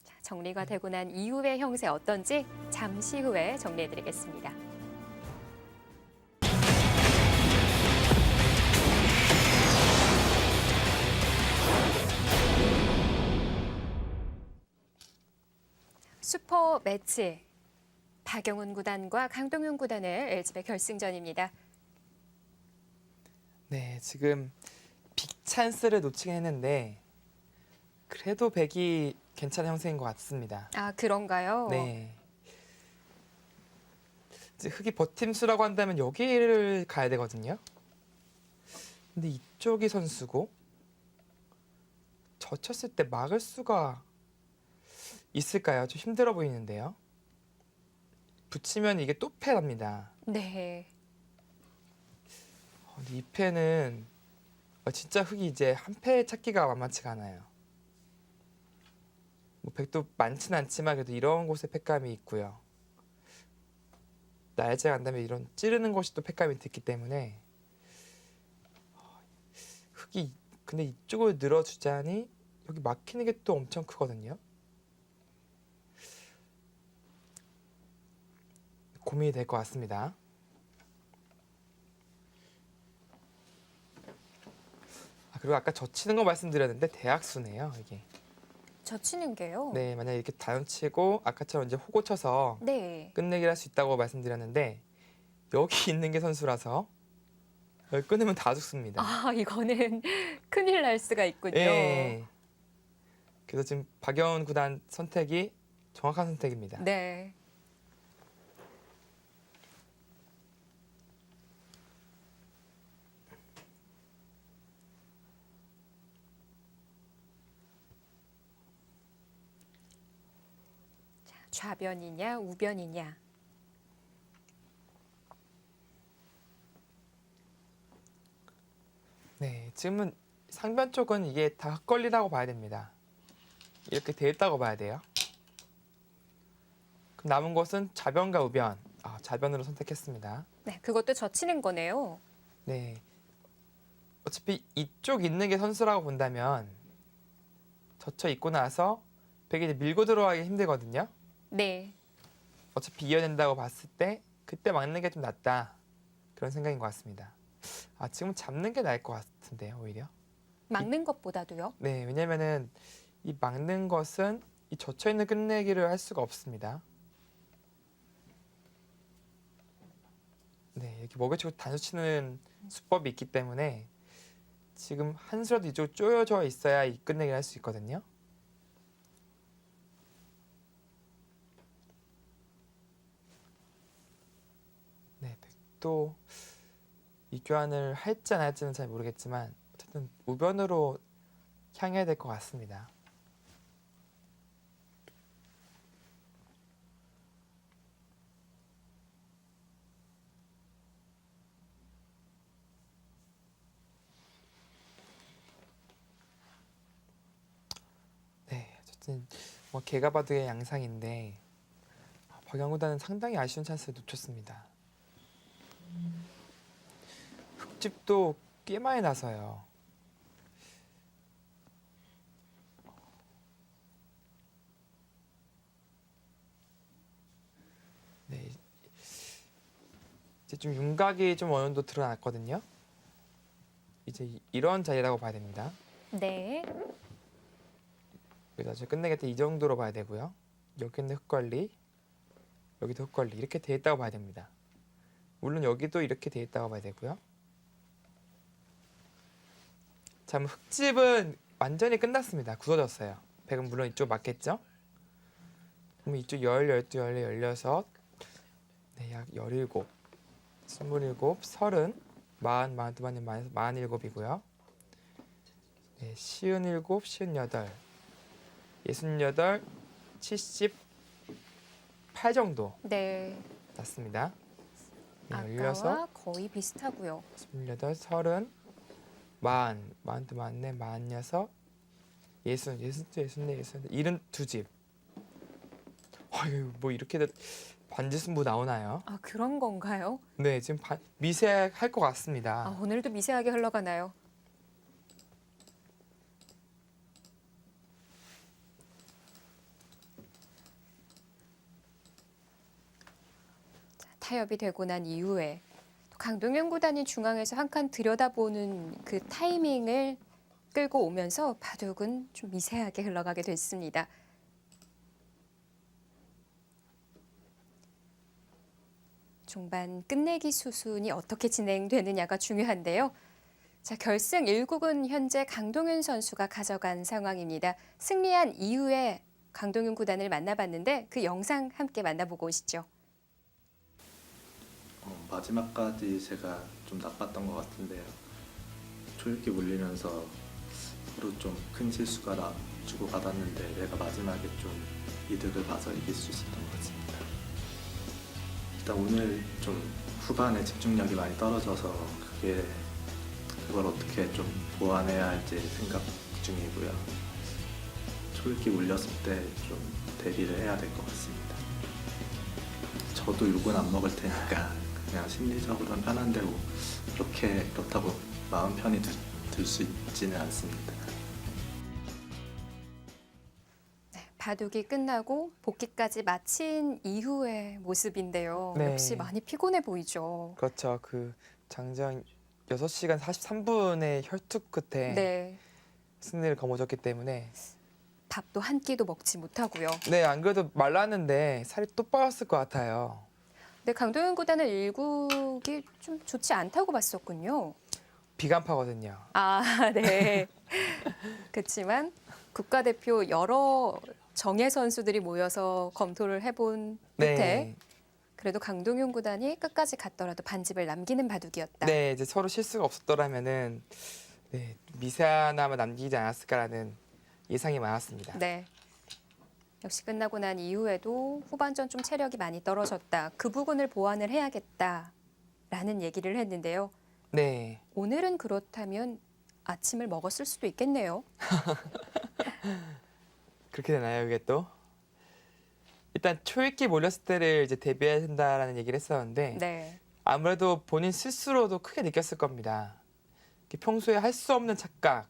자, 정리가 되고 난 이후의 형세 어떤지 잠시 후에 정리해드리겠습니다. 슈퍼 매치 박영훈 구단과 강동윤 구단의 LG배 결승전입니다. 네, 지금 빅 찬스를 놓치긴 했는데 그래도 백이 괜찮은 형세인 것 같습니다. 아, 그런가요? 네. 이제 흑이 버팀수라고 한다면 여기를 가야 되거든요. 근데 이쪽이 선수고 젖혔을 때 막을 수가 있을까요? 좀 힘들어 보이는데요. 붙이면 이게 또 패랍니다. 네. 근데 이 패는 진짜 흑이 이제 한 패 찾기가 만만치가 않아요. 뭐 백도 많진 않지만 그래도 이런 곳에 패감이 있고요. 날제 간다면 이런 찌르는 것이 또 패감이 있기 때문에 흑이 근데 이쪽을 늘어주자니 여기 막히는 게 또 엄청 크거든요. 고민이 될 것 같습니다. 그리고 아까 젖히는 거 말씀드렸는데 대학수네요, 이게. 젖히는 게요? 네, 만약 이렇게 단치고 아까처럼 이제 호고 쳐서 네. 끝내기를 할 수 있다고 말씀드렸는데 여기 있는 게 선수라서 여기 끊으면 다 죽습니다. 아, 이거는 큰일 날 수가 있군요. 예. 그래서 지금 박영훈 구단 선택이 정확한 선택입니다. 네. 자, 좌변이냐 우변이냐. 네, 지금은 상변 쪽은 이게 다 흙걸리라고 봐야 됩니다. 이렇게 돼 있다고 봐야 돼요. 그럼 남은 것은 좌변과 우변. 아, 좌변으로 선택했습니다. 네, 그것도 젖히는 거네요. 네. 어차피 이쪽 있는 게 선수라고 본다면 젖혀 있고 나서 벽에 이제 밀고 들어가기 힘들거든요. 네. 어차피 이어낸다고 봤을 때 그때 막는 게 좀 낫다. 그런 생각인 것 같습니다. 아, 지금 잡는 게 나을 것 같은데요, 오히려. 막는 것보다도요. 네, 왜냐면은 이 막는 것은 이 젖혀 있는 끝내기를 할 수가 없습니다. 네, 이렇게 먹여치고 단수 치는 수법이 있기 때문에 지금 한 수라도 이쪽 쪼여져 있어야 이 끝내기를 할 수 있거든요. 네, 백도 이 교환을 할지 안 할지는 잘 모르겠지만 어쨌든 우변으로 향해야 될 것 같습니다. 네, 어쨌든 뭐 개가 바둑의 양상인데 박영훈 구단은 상당히 아쉬운 찬스를 놓쳤습니다. 흙집도 꽤 많이 나서요. 네, 이제 좀 윤곽이 좀 어느 정도 드러났거든요. 이제 이런 자리라고 봐야 됩니다. 네. 그래서 끝내기 때 이 정도로 봐야 되고요. 여기는 흙걸리, 여기도 흙걸리 이렇게 돼 있다고 봐야 됩니다. 물론 여기도 이렇게 돼 있다고 봐야 되고요. 자, 그럼 흙집은 완전히 끝났습니다. 굳어졌어요. 백은 물론 이쪽 맞겠죠? 그럼 이쪽 12, 14, 16, 네, 약 17, 27, 30, 47이고요. 네, 57, 58, 68, 78 정도 네. 났습니다. 네, 아까와 거의 비슷하고요. 28, 30, 42, 44, 46, 64, 72집. 뭐 이렇게 반지승부 나오나요? 아, 그런 건가요? 네, 지금 미세할 것 아, 같습니다. 오늘도 미세하게 흘러가나요? 자, 타협이 되고 난 이후에 또 강동현 구단이 중앙에서 한 칸 들여다보는 그 타이밍을 끌고 오면서 바둑은 좀 미세하게 흘러가게 됐습니다. 중반 끝내기 수순이 어떻게 진행되느냐가 중요한데요. 자, 결승 1국은 현재 강동윤 선수가 가져간 상황입니다. 승리한 이후에 강동윤 구단을 만나봤는데 그 영상 함께 만나보고 오시죠. 마지막까지 제가 좀 나빴던 것 같은데요. 초읽기 물리면서 서로 좀 큰 실수가 주고받았는데 내가 마지막에 좀 이득을 봐서 이길 수 있었던 것 같습니다. 일단 오늘 좀 후반에 집중력이 많이 떨어져서 그걸 어떻게 좀 보완해야 할지 생각 중이고요. 초읽기 물렸을 때 좀 대비를 해야 될 것 같습니다. 저도 욕은 안 먹을 테니까 그냥 심리적으로는 편한데 뭐 그렇다고 마음 편히 들 수 있지는 않습니다. 네, 바둑이 끝나고 복귀까지 마친 이후의 모습인데요. 네. 역시 많이 피곤해 보이죠. 그렇죠. 그 장전 6시간 43분의 혈투 끝에 네, 승리를 거머쥐었기 때문에 밥도 한 끼도 먹지 못하고요. 네, 안 그래도 말랐는데 살이 또 빠졌을 것 같아요. 근데 강동현 구단은 1국이 좀 좋지 않다고 봤었군요. 비간파거든요. 아, 네. 그렇지만 국가대표 여러 정예 선수들이 모여서 검토를 해본 끝에 네. 그래도 강동윤 구단이 끝까지 갔더라도 반집을 남기는 바둑이었다. 네, 이제 서로 실수가 없었더라면은 네, 미세하나마 남기지 않았을까라는 예상이 많았습니다. 네. 역시 끝나고 난 이후에도 후반전 좀 체력이 많이 떨어졌다. 그 부분을 보완을 해야겠다라는 얘기를 했는데요. 네, 오늘은 그렇다면 아침을 먹었을 수도 있겠네요. 그렇게 되나요, 이게 또? 일단 초읽기 몰렸을 때를 이제 대비해야 된다라는 얘기를 했었는데 네. 아무래도 본인 스스로도 크게 느꼈을 겁니다. 이렇게 평소에 할 수 없는 착각,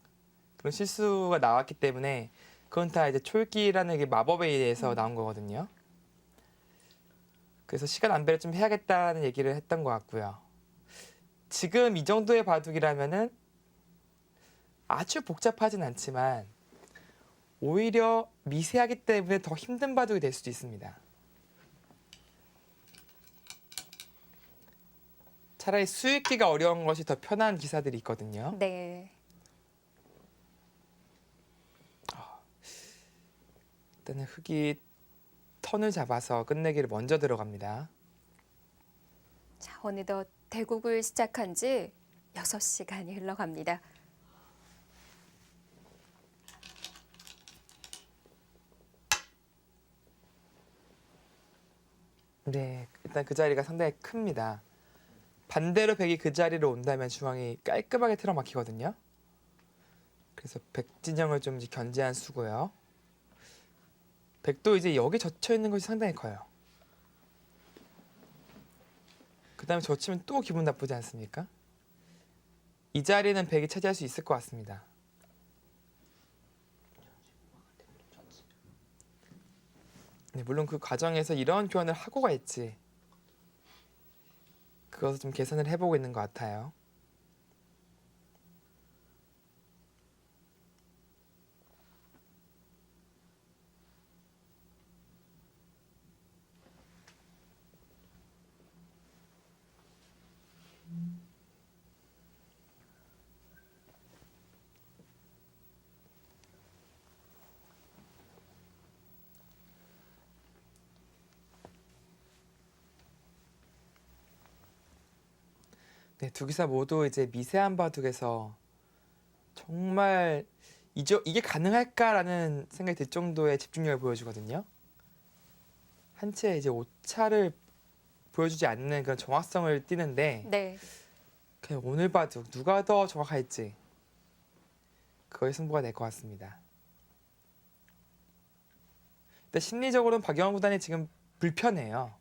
그런 실수가 나왔기 때문에 그건 다 이제 초읽기라는 게 마법에 의해서 나온 거거든요. 그래서 시간 안배를 좀 해야겠다는 얘기를 했던 것 같고요. 지금 이 정도의 바둑이라면은 아주 복잡하진 않지만 오히려 미세하기 때문에 더 힘든 바둑이 될 수도 있습니다. 차라리 수읽기가 어려운 것이 더 편한 기사들이 있거든요. 네. 일단은 흑이 턴을 잡아서 끝내기를 먼저 들어갑니다. 자, 어느덧 대국을 시작한 지 6시간이 흘러갑니다. 네, 일단 그 자리가 상당히 큽니다. 반대로 백이 그 자리로 온다면 중앙이 깔끔하게 틀어막히거든요. 그래서 백진영을 좀 이제 견제한 수고요. 백도 이제 여기 젖혀 있는 것이 상당히 커요. 그 다음에 젖히면 또 기분 나쁘지 않습니까? 이 자리는 백이 차지할 수 있을 것 같습니다. 네, 물론 그 과정에서 이런 교환을 하고 갈지 그것을 좀 계산을 해보고 있는 것 같아요. 네, 두 기사 모두 이제 미세한 바둑에서 정말 이게 가능할까라는 생각이 들 정도의 집중력을 보여주거든요. 한 채 이제 오차를 보여주지 않는 그런 정확성을 띠는데 네. 그냥 오늘 바둑 누가 더 정확할지 그거의 승부가 될 것 같습니다. 근데 심리적으로는 박영환 구단이 지금 불편해요.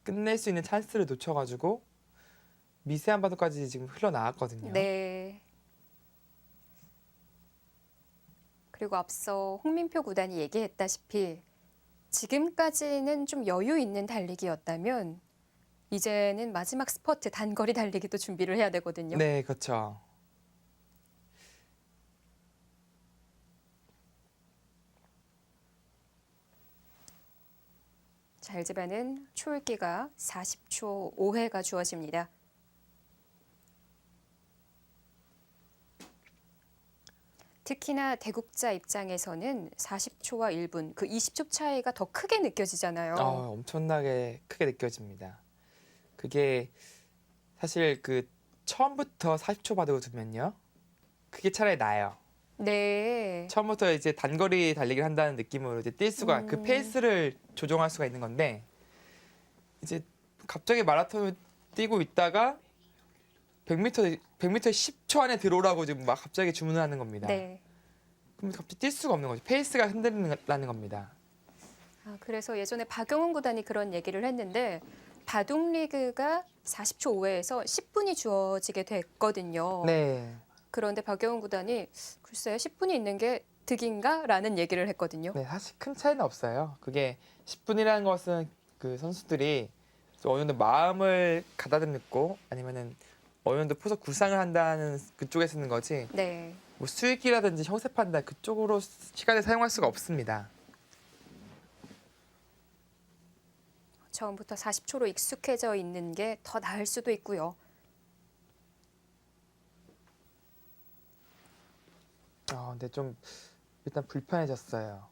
끝낼 수 있는 찬스를 놓쳐가지고 미세한 바둑까지 지금 흘러나왔거든요. 네. 그리고 앞서 홍민표 구단이 얘기했다시피 지금까지는 좀 여유 있는 달리기였다면 이제는 마지막 스퍼트 단거리 달리기도 준비를 해야 되거든요. 네, 그렇죠. 자, 엘즈바는 초읽기가 40초 5회가 주어집니다. 특히나 대국자 입장에서는 40초와 1분, 그 20초 차이가 더 크게 느껴지잖아요. 엄청나게 크게 느껴집니다. 그게 사실 그 처음부터 40초 바둑을 두면요. 그게 차라리 나아요. 네. 처음부터 이제 단거리 달리기를 한다는 느낌으로 이제 뛸 수가 그 페이스를 조정할 수가 있는 건데 이제 갑자기 마라톤을 뛰고 있다가 100m 10초 안에 들어오라고 지금 막 갑자기 주문을 하는 겁니다. 네. 그럼 갑자기 뛸 수가 없는 거죠. 페이스가 흔들리는 겁니다. 아, 그래서 예전에 박용훈 구단이 그런 얘기를 했는데 바둑 리그가 40초 5회에서 10분이 주어지게 됐거든요. 네. 그런데 박용훈 구단이 글쎄요 10분이 있는 게 득인가라는 얘기를 했거든요. 네, 사실 큰 차이는 없어요. 그게 10분이라는 것은 그 선수들이 좀 어느 정도 마음을 가다듬고 아니면은 어느 정도 포석 구상을 한다는 그쪽에 쓰는 거지. 네. 뭐 수익이라든지 형세 판단 그쪽으로 시간을 사용할 수가 없습니다. 처음부터 40초로 익숙해져 있는 게 더 나을 수도 있고요. 근데 좀 일단 불편해졌어요.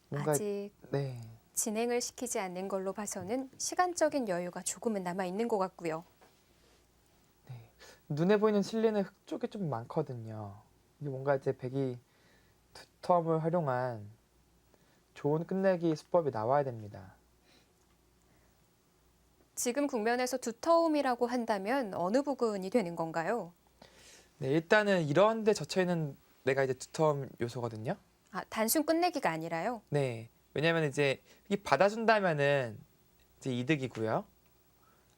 뭔가 아직 네. 진행을 시키지 않는 걸로 봐서는 시간적인 여유가 조금은 남아 있는 것 같고요. 눈에 보이는 실리는 흙 쪽에 좀 많거든요. 이게 뭔가 이제 백이 두텀을 활용한 좋은 끝내기 수법이 나와야 됩니다. 지금 국면에서 두터움이라고 한다면 어느 부분이 되는 건가요? 네, 일단은 이런 데 젖혀 있는 내가 이제 두텀 요소거든요. 아, 단순 끝내기가 아니라요? 네. 왜냐면 이제 이 받아준다면은 이제 이득이고요.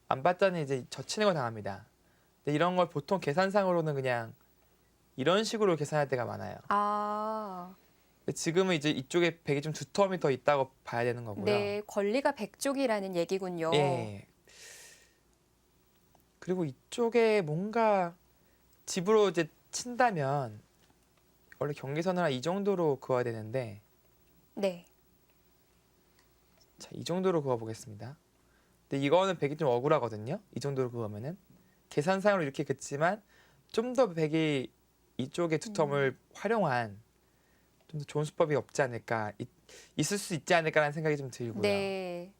안 받자는 이제 젖히는 걸 당합니다. 근데 이런 걸 보통 계산상으로는 그냥 이런 식으로 계산할 때가 많아요. 아, 근데 지금은 이제 이쪽에 백이 좀 두텀이 더 있다고 봐야 되는 거고요. 네, 권리가 백쪽이라는 얘기군요. 예. 그리고 이쪽에 뭔가 집으로 이제 친다면 원래 경계선을 한 이 정도로 그어야 되는데 네, 자, 이 정도로 그어 보겠습니다. 근데 이거는 백이 좀 억울하거든요. 이 정도로 그으면은 계산상으로 이렇게 긋지만 좀 더 백이 이쪽에 두텀을 활용한 좀 더 좋은 수법이 없지 않을까 있을 수 있지 않을까라는 생각이 좀 들고요. 네.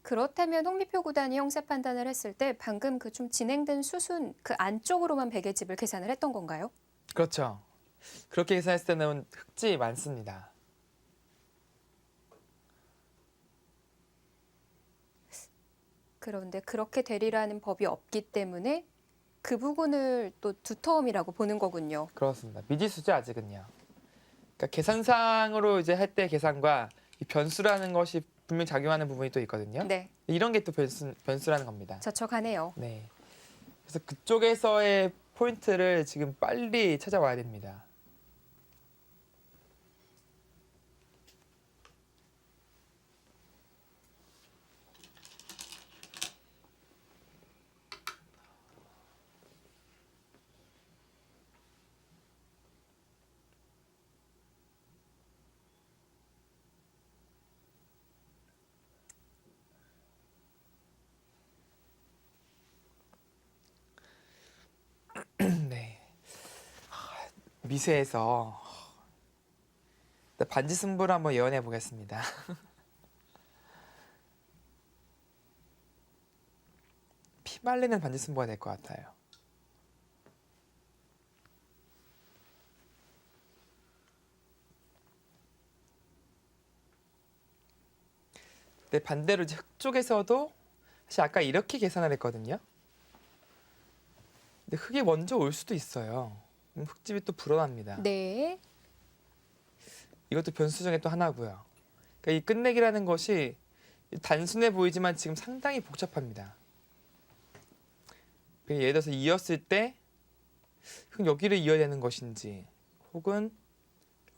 그렇다면 홍미표 구단이 형사 판단을 했을 때 방금 그 좀 진행된 수순 그 안쪽으로만 백의 집을 계산을 했던 건가요? 그렇죠. 그렇게 계산했을 때는 흑지 많습니다. 그런데 그렇게 되리라는 법이 없기 때문에 그 부분을 또 두터움이라고 보는 거군요. 그렇습니다. 미지수죠 아직은요. 그러니까 계산상으로 이제 할 때 계산과 이 변수라는 것이 분명 작용하는 부분이 또 있거든요. 네, 이런 게 또 변수라는 겁니다. 저촉하네요. 네. 그래서 그쪽에서의 포인트를 지금 빨리 찾아와야 됩니다. 네. 미세해서 반지 승부를 한번 예언해 보겠습니다. 피말리는 반지 승부가 될 것 같아요. 근데 반대로 이제 흑 쪽에서도 사실 아까 이렇게 계산을 했거든요. 근데 흑이 먼저 올 수도 있어요. 그럼 흑집이 또 불어납니다. 네, 이것도 변수 중에 또 하나고요. 그러니까 이 끝내기라는 것이 단순해 보이지만 지금 상당히 복잡합니다. 그러니까 예를 들어서 이었을 때 여기를 이어야 되는 것인지 혹은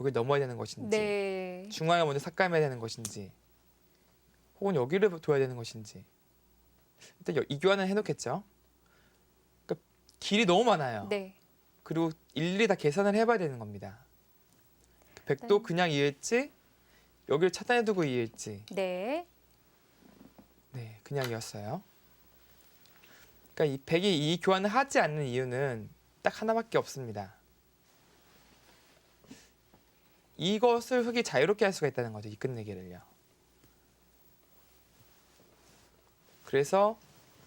여기 넘어야 되는 것인지 네. 중앙에 먼저 삭감해야 되는 것인지 혹은 여기를 둬야 되는 것인지 일단 이 교환은 해놓겠죠. 그러니까 길이 너무 많아요. 네. 그리고 일일이 다 계산을 해봐야 되는 겁니다. 백도 그냥 이을지 여기를 차단해두고 이을지 네. 네 그냥 이었어요. 그러니까 이 백이 이 교환을 하지 않는 이유는 딱 하나밖에 없습니다. 이것을 흑이 자유롭게 할 수가 있다는 거죠. 이 끝내기를요. 그래서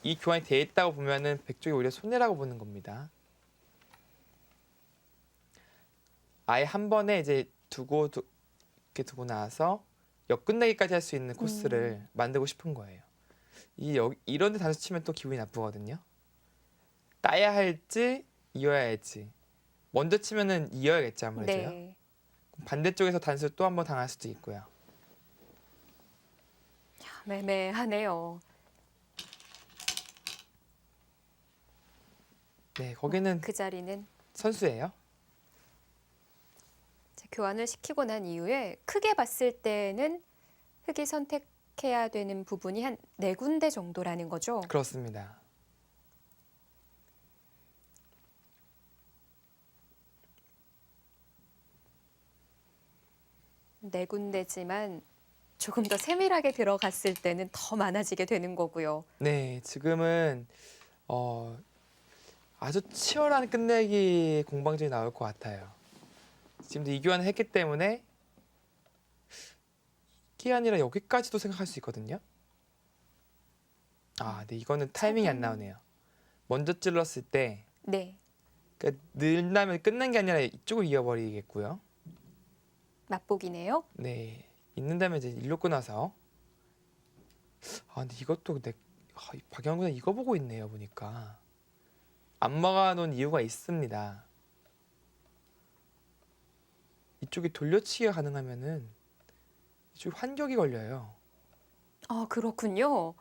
이 교환이 돼 있다고 보면은 백 쪽이 오히려 손해라고 보는 겁니다. 아예 한 번에 이제 이렇게 두고 나서 역끝내기까지 할 수 있는 코스를 만들고 싶은 거예요. 이런 데 단수 치면 또 기분이 나쁘거든요. 따야 할지 이어야 할지. 먼저 치면은 이어야겠죠 아무래도요. 네. 반대쪽에서 단수 또 한 번 당할 수도 있고요. 매매하네요. 네, 거기는 그 자리는 선수예요. 교환을 시키고 난 이후에 크게 봤을 때는 흑이 선택해야 되는 부분이 한 4군데 정도라는 거죠. 그렇습니다. 네 군데지만 조금 더 세밀하게 들어갔을 때는 더 많아지게 되는 거고요. 네, 지금은 아주 치열한 끝내기 공방전이 나올 것 같아요. 지금도 이교환을 했기 때문에 이게 아니라 여기까지도 생각할 수 있거든요. 아, 네, 이거는 타이밍이 안 나오네요. 먼저 찔렀을 때 네, 그러니까 늘라면 끝난 게 아니라 이쪽을 이어버리겠고요. 맛보기네요. 네, 있는다면 이제 일로 끊어서. 아, 근데 이것도 박영구는 이거 보고 있네요, 보니까. 안 막아놓은 이유가 있습니다. 이쪽이 돌려치기가 가능하면은 이쪽 환격이 걸려요. 아, 그렇군요.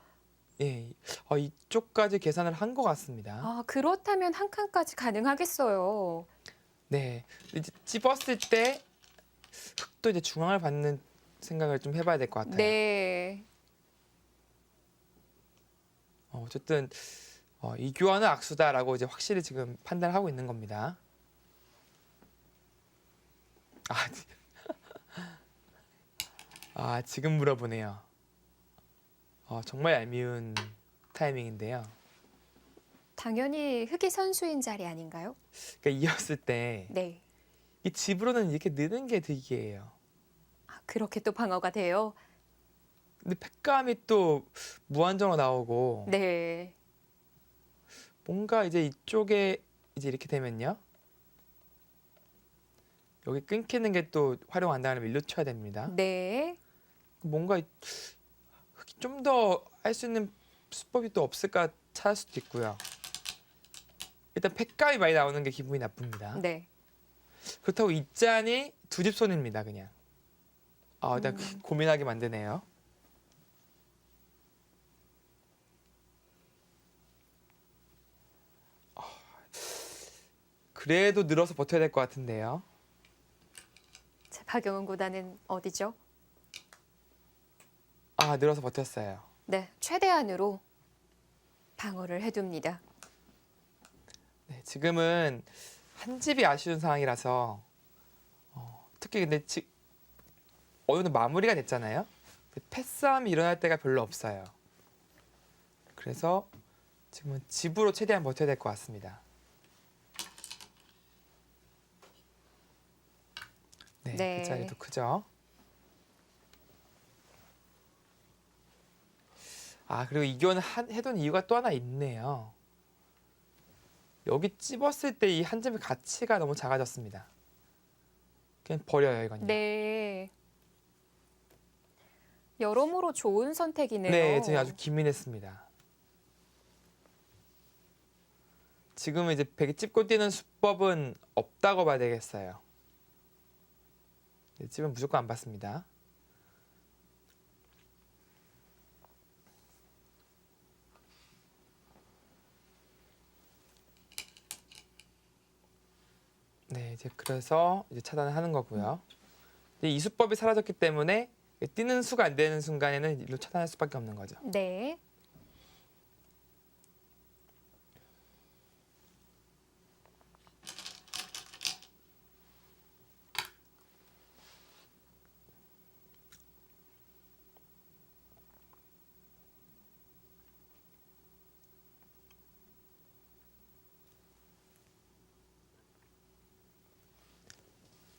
예, 이쪽까지 계산을 한 것 같습니다. 아, 그렇다면 한 칸까지 가능하겠어요. 네, 이제 찝었을 때 흑도 이제 중앙을 받는 생각을 좀 해봐야 될 것 같아요. 네. 어쨌든 이 교환은 악수다라고 이제 확실히 지금 판단하고 있는 겁니다. 아, 지금 물어보네요. 정말 얄미운 타이밍인데요. 당연히 흑이 선수인 자리 아닌가요? 그러니까 이었을 때 네. 이 집으로는 이렇게 느는 게 득이에요. 아, 그렇게 또 방어가 돼요. 근데 팩감이 또 무한정으로 나오고 네. 뭔가 이제 이쪽에 이제 이렇게 되면요. 여기 끊기는 게 또 활용 안 당하려면 일로 쳐야 됩니다. 네. 뭔가 좀 더 할 수 있는 수법이 또 없을까 찾을 수도 있고요. 일단 팩감이 많이 나오는 게 기분이 나쁩니다. 네. 그렇다고 이 짠이 두 집 손입니다, 그냥. 일단 고민하게 만드네요. 그래도 늘어서 버텨야 될 것 같은데요. 자, 박영은 구단은 어디죠? 늘어서 버텼어요. 네, 최대한으로 방어를 해둡니다. 네, 지금은 한 집이 아쉬운 상황이라서 특히 근데 어느 정도 마무리가 됐잖아요. 패싸움이 일어날 때가 별로 없어요. 그래서 지금은 집으로 최대한 버텨야 될 것 같습니다. 네, 네. 그 자리도 크죠. 그리고 이거는 해둔 이유가 또 하나 있네요. 여기 찝었을 때 이 한 점의 가치가 너무 작아졌습니다. 그냥 버려요, 이건요. 네. 여러모로 좋은 선택이네요. 네, 지금 아주 기민했습니다. 지금은 이제 백이 찝고 뛰는 수법은 없다고 봐야 되겠어요. 네, 찝은 무조건 안 받습니다. 네, 이제 그래서 이제 차단을 하는 거고요. 이제 이 수법이 사라졌기 때문에 뛰는 수가 안 되는 순간에는 일로 차단할 수밖에 없는 거죠. 네.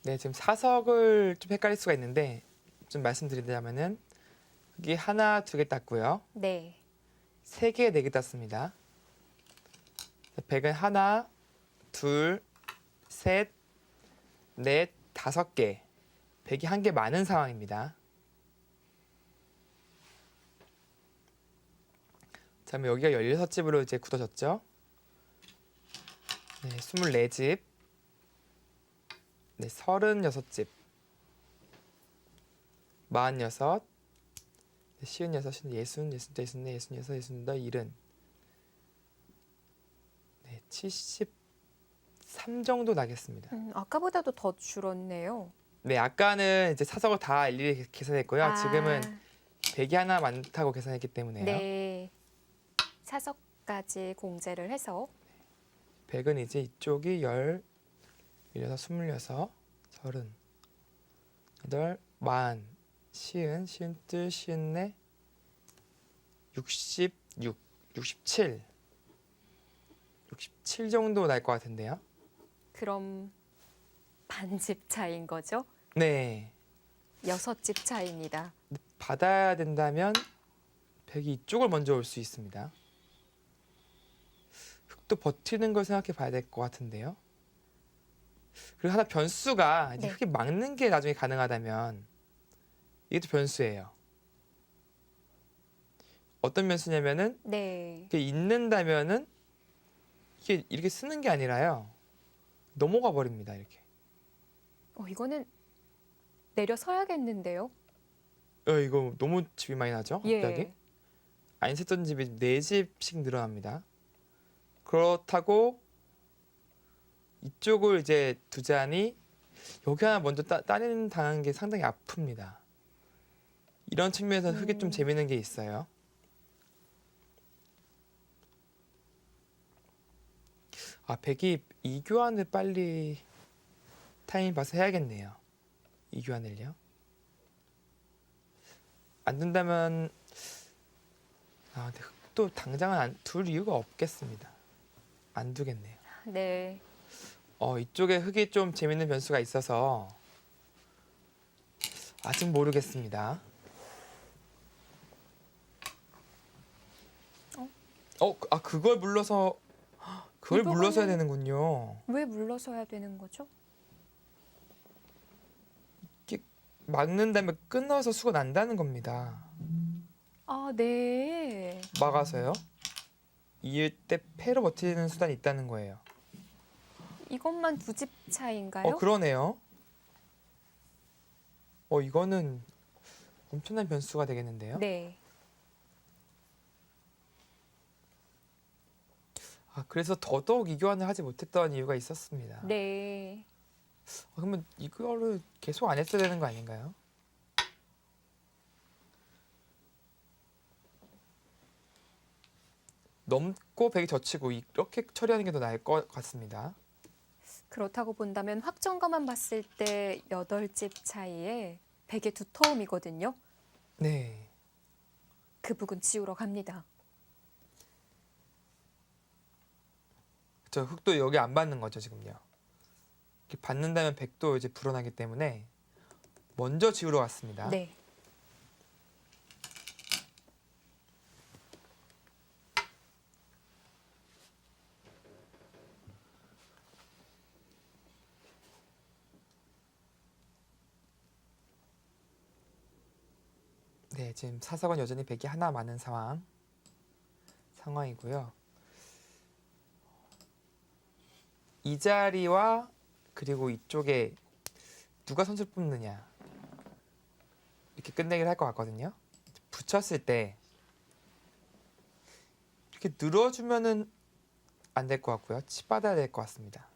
네, 지금 사석을 좀 헷갈릴 수가 있는데 좀 말씀드리자면은 여기 하나, 두 개 땄고요. 네. 세 개, 네 개 땄습니다. 백은 하나, 둘, 셋, 넷, 다섯 개. 백이 한 개 많은 상황입니다. 자, 그럼 여기가 16집으로 이제 굳어졌죠. 네, 24집. 네, 36집. 46. 네, 56, 60, 60, 64, 64, 66, 66, 70. 네, 73 정도 나겠습니다. 아까보다도 더 줄었네요. 네, 아까는 이제 사석을 다 일일이 계산했고요. 지금은 백이 하나 많다고 계산했기 때문에요. 네. 사석까지 공제를 해서 백은 이제 이쪽이 16, 26, 30, 8, 만, 시은, 시은뜰, 시은내, 66, 67, 67 정도 날 것 같은데요. 그럼 반집 차이인 거죠? 네. 6집 차이입니다. 근데 받아야 된다면 백이 이쪽을 먼저 올 수 있습니다. 흑도 버티는 걸 생각해 봐야 될 것 같은데요. 그리고 하나 변수가 이제 네. 흑이 막는 게 나중에 가능하다면 이게 또 변수예요. 어떤 변수냐면은 네. 이게 있는다면은 이게 이렇게 쓰는 게 아니라요. 넘어가 버립니다. 이렇게. 이거는 내려서야겠는데요? 이거 너무 집이 많이 나죠? 갑자기? 예. 안 썼던 집이 4집씩 늘어납니다. 그렇다고 이쪽을 이제 두자니 여기 하나 먼저 따내는 당한 게 상당히 아픕니다. 이런 측면에서 흑이 좀 재밌는 게 있어요. 백이 이 교환을 빨리 타이밍 봐서 해야겠네요. 이 교환을요. 안 된다면 근데 흑도 당장은 둘 이유가 없겠습니다. 안 두겠네요. 네. 이쪽에 흑이 좀 재밌는 변수가 있어서 아직 모르겠습니다. 그걸 물러서 그걸 이거는- 물러서야 되는군요. 왜 물러서야 되는 거죠? 막는다면 끊어서 수가 난다는 겁니다. 아, 네. 막아서요. 이을 때 패로 버티는 수단이 있다는 거예요. 이것만 2집 차이인가요? 그러네요. 이거는 엄청난 변수가 되겠는데요. 네. 그래서 더더욱 이 교환을 하지 못했던 이유가 있었습니다. 네. 그러면 이거를 계속 안 했어야 되는 거 아닌가요? 넘고 백이 젖히고 이렇게 처리하는 게 더 나을 것 같습니다. 그렇다고 본다면 확정가만 봤을 때 8집 차이에 백의 두터움이거든요. 네. 그 부분 지우러 갑니다. 저 흑도 여기 안 받는 거죠 지금요. 이렇게 받는다면 백도 이제 불어나기 때문에 먼저 지우러 갔습니다. 네. 네, 지금 사석은 여전히 백이 하나 많은 상황이고요. 이 자리와 그리고 이쪽에 누가 선수를 뽑느냐 이렇게 끝내기를 할 것 같거든요. 붙였을 때 이렇게 늘어주면은 안 될 것 같고요. 치받아야 될 것 같습니다.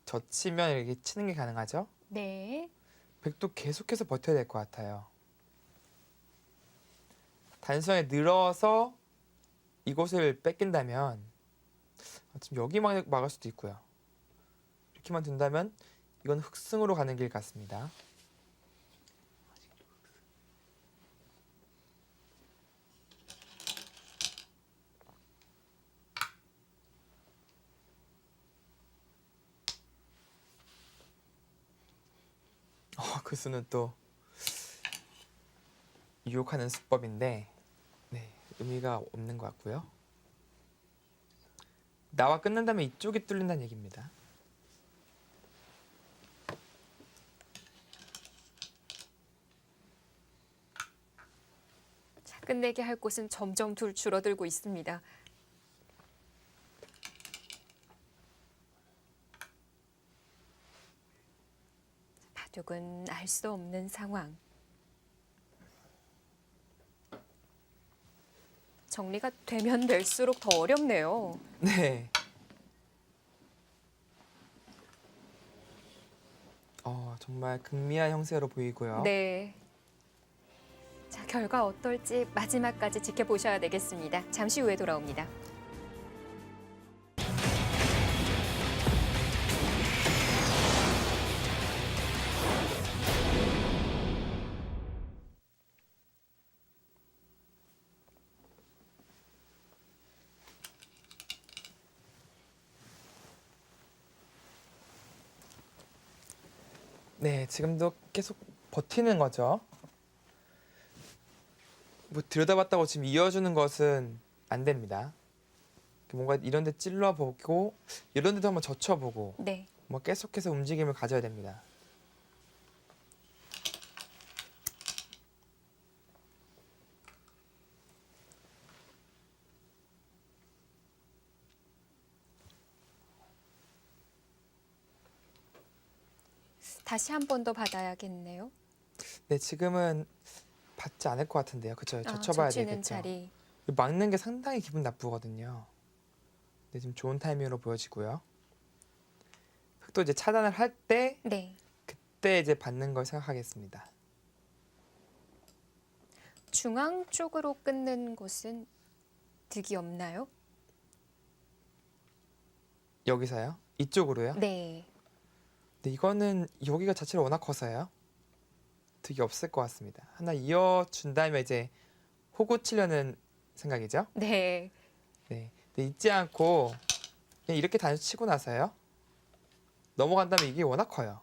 젖히면 이렇게 치는 게 가능하죠. 네. 백도 계속해서 버텨야 될 것 같아요. 단순하게 늘어서 이곳을 뺏긴다면 지금 여기 막을 수도 있고요. 이렇게만 둔다면 이건 흑승으로 가는 길 같습니다. 그 수는 또 유혹하는 수법인데 의미가 없는 것 같고요. 나와 끝난다면 이쪽이 뚫린다는 얘기입니다. 자, 끝내기 할 곳은 점점 줄어들고 있습니다. 바둑은 알 수 없는 상황. 정리가 되면 될수록 더 어렵네요. 네. 정말 극미한 형세로 보이고요. 네. 자, 결과 어떨지 마지막까지 지켜보셔야 되겠습니다. 잠시 후에 돌아옵니다. 네, 지금도 계속 버티는 거죠. 뭐 들여다봤다고 지금 이어주는 것은 안 됩니다. 뭔가 이런 데 찔러보고 이런 데도 한번 젖혀보고 네. 뭐 계속해서 움직임을 가져야 됩니다. 다시 한 번 더 받아야겠네요. 네, 지금은 받지 않을 것 같은데요. 그쵸? 젖혀봐야 젖히는 되겠죠. 자리. 막는 게 상당히 기분 나쁘거든요. 네, 지금 좋은 타이밍으로 보여지고요. 또 이제 차단을 할 때 네. 그때 이제 받는 걸 생각하겠습니다. 중앙 쪽으로 끊는 곳은 득이 없나요? 여기서요? 이쪽으로요? 네. 근데 이거는 여기가 자체로 워낙 커서요. 득이 없을 것 같습니다. 하나 이어준 다음에 이제 호구 치려는 생각이죠. 네. 네. 근데 잊지 않고 그냥 이렇게 단수 치고 나서요. 넘어간다면 이게 워낙 커요.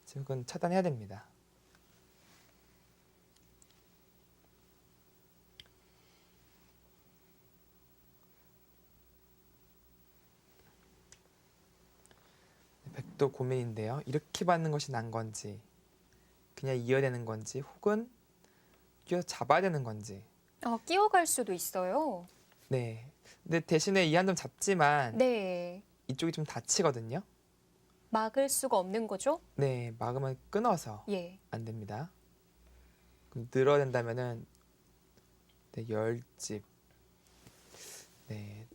지금 그건 차단해야 됩니다. 백도 고민인데요. 이렇게 받는 것이 난 건지 그냥 이어야 되는 건지 혹은 끼어 잡아야 되는 건지. 끼어갈 수도 있어요. 네. 근데 대신에 이 한 점 잡지만 네. 이쪽이 좀 다치거든요. 막을 수가 없는 거죠? 네, 막으면 끊어서 예. 안 됩니다. 그럼 늘어야 된다면은 네, 10집. 네,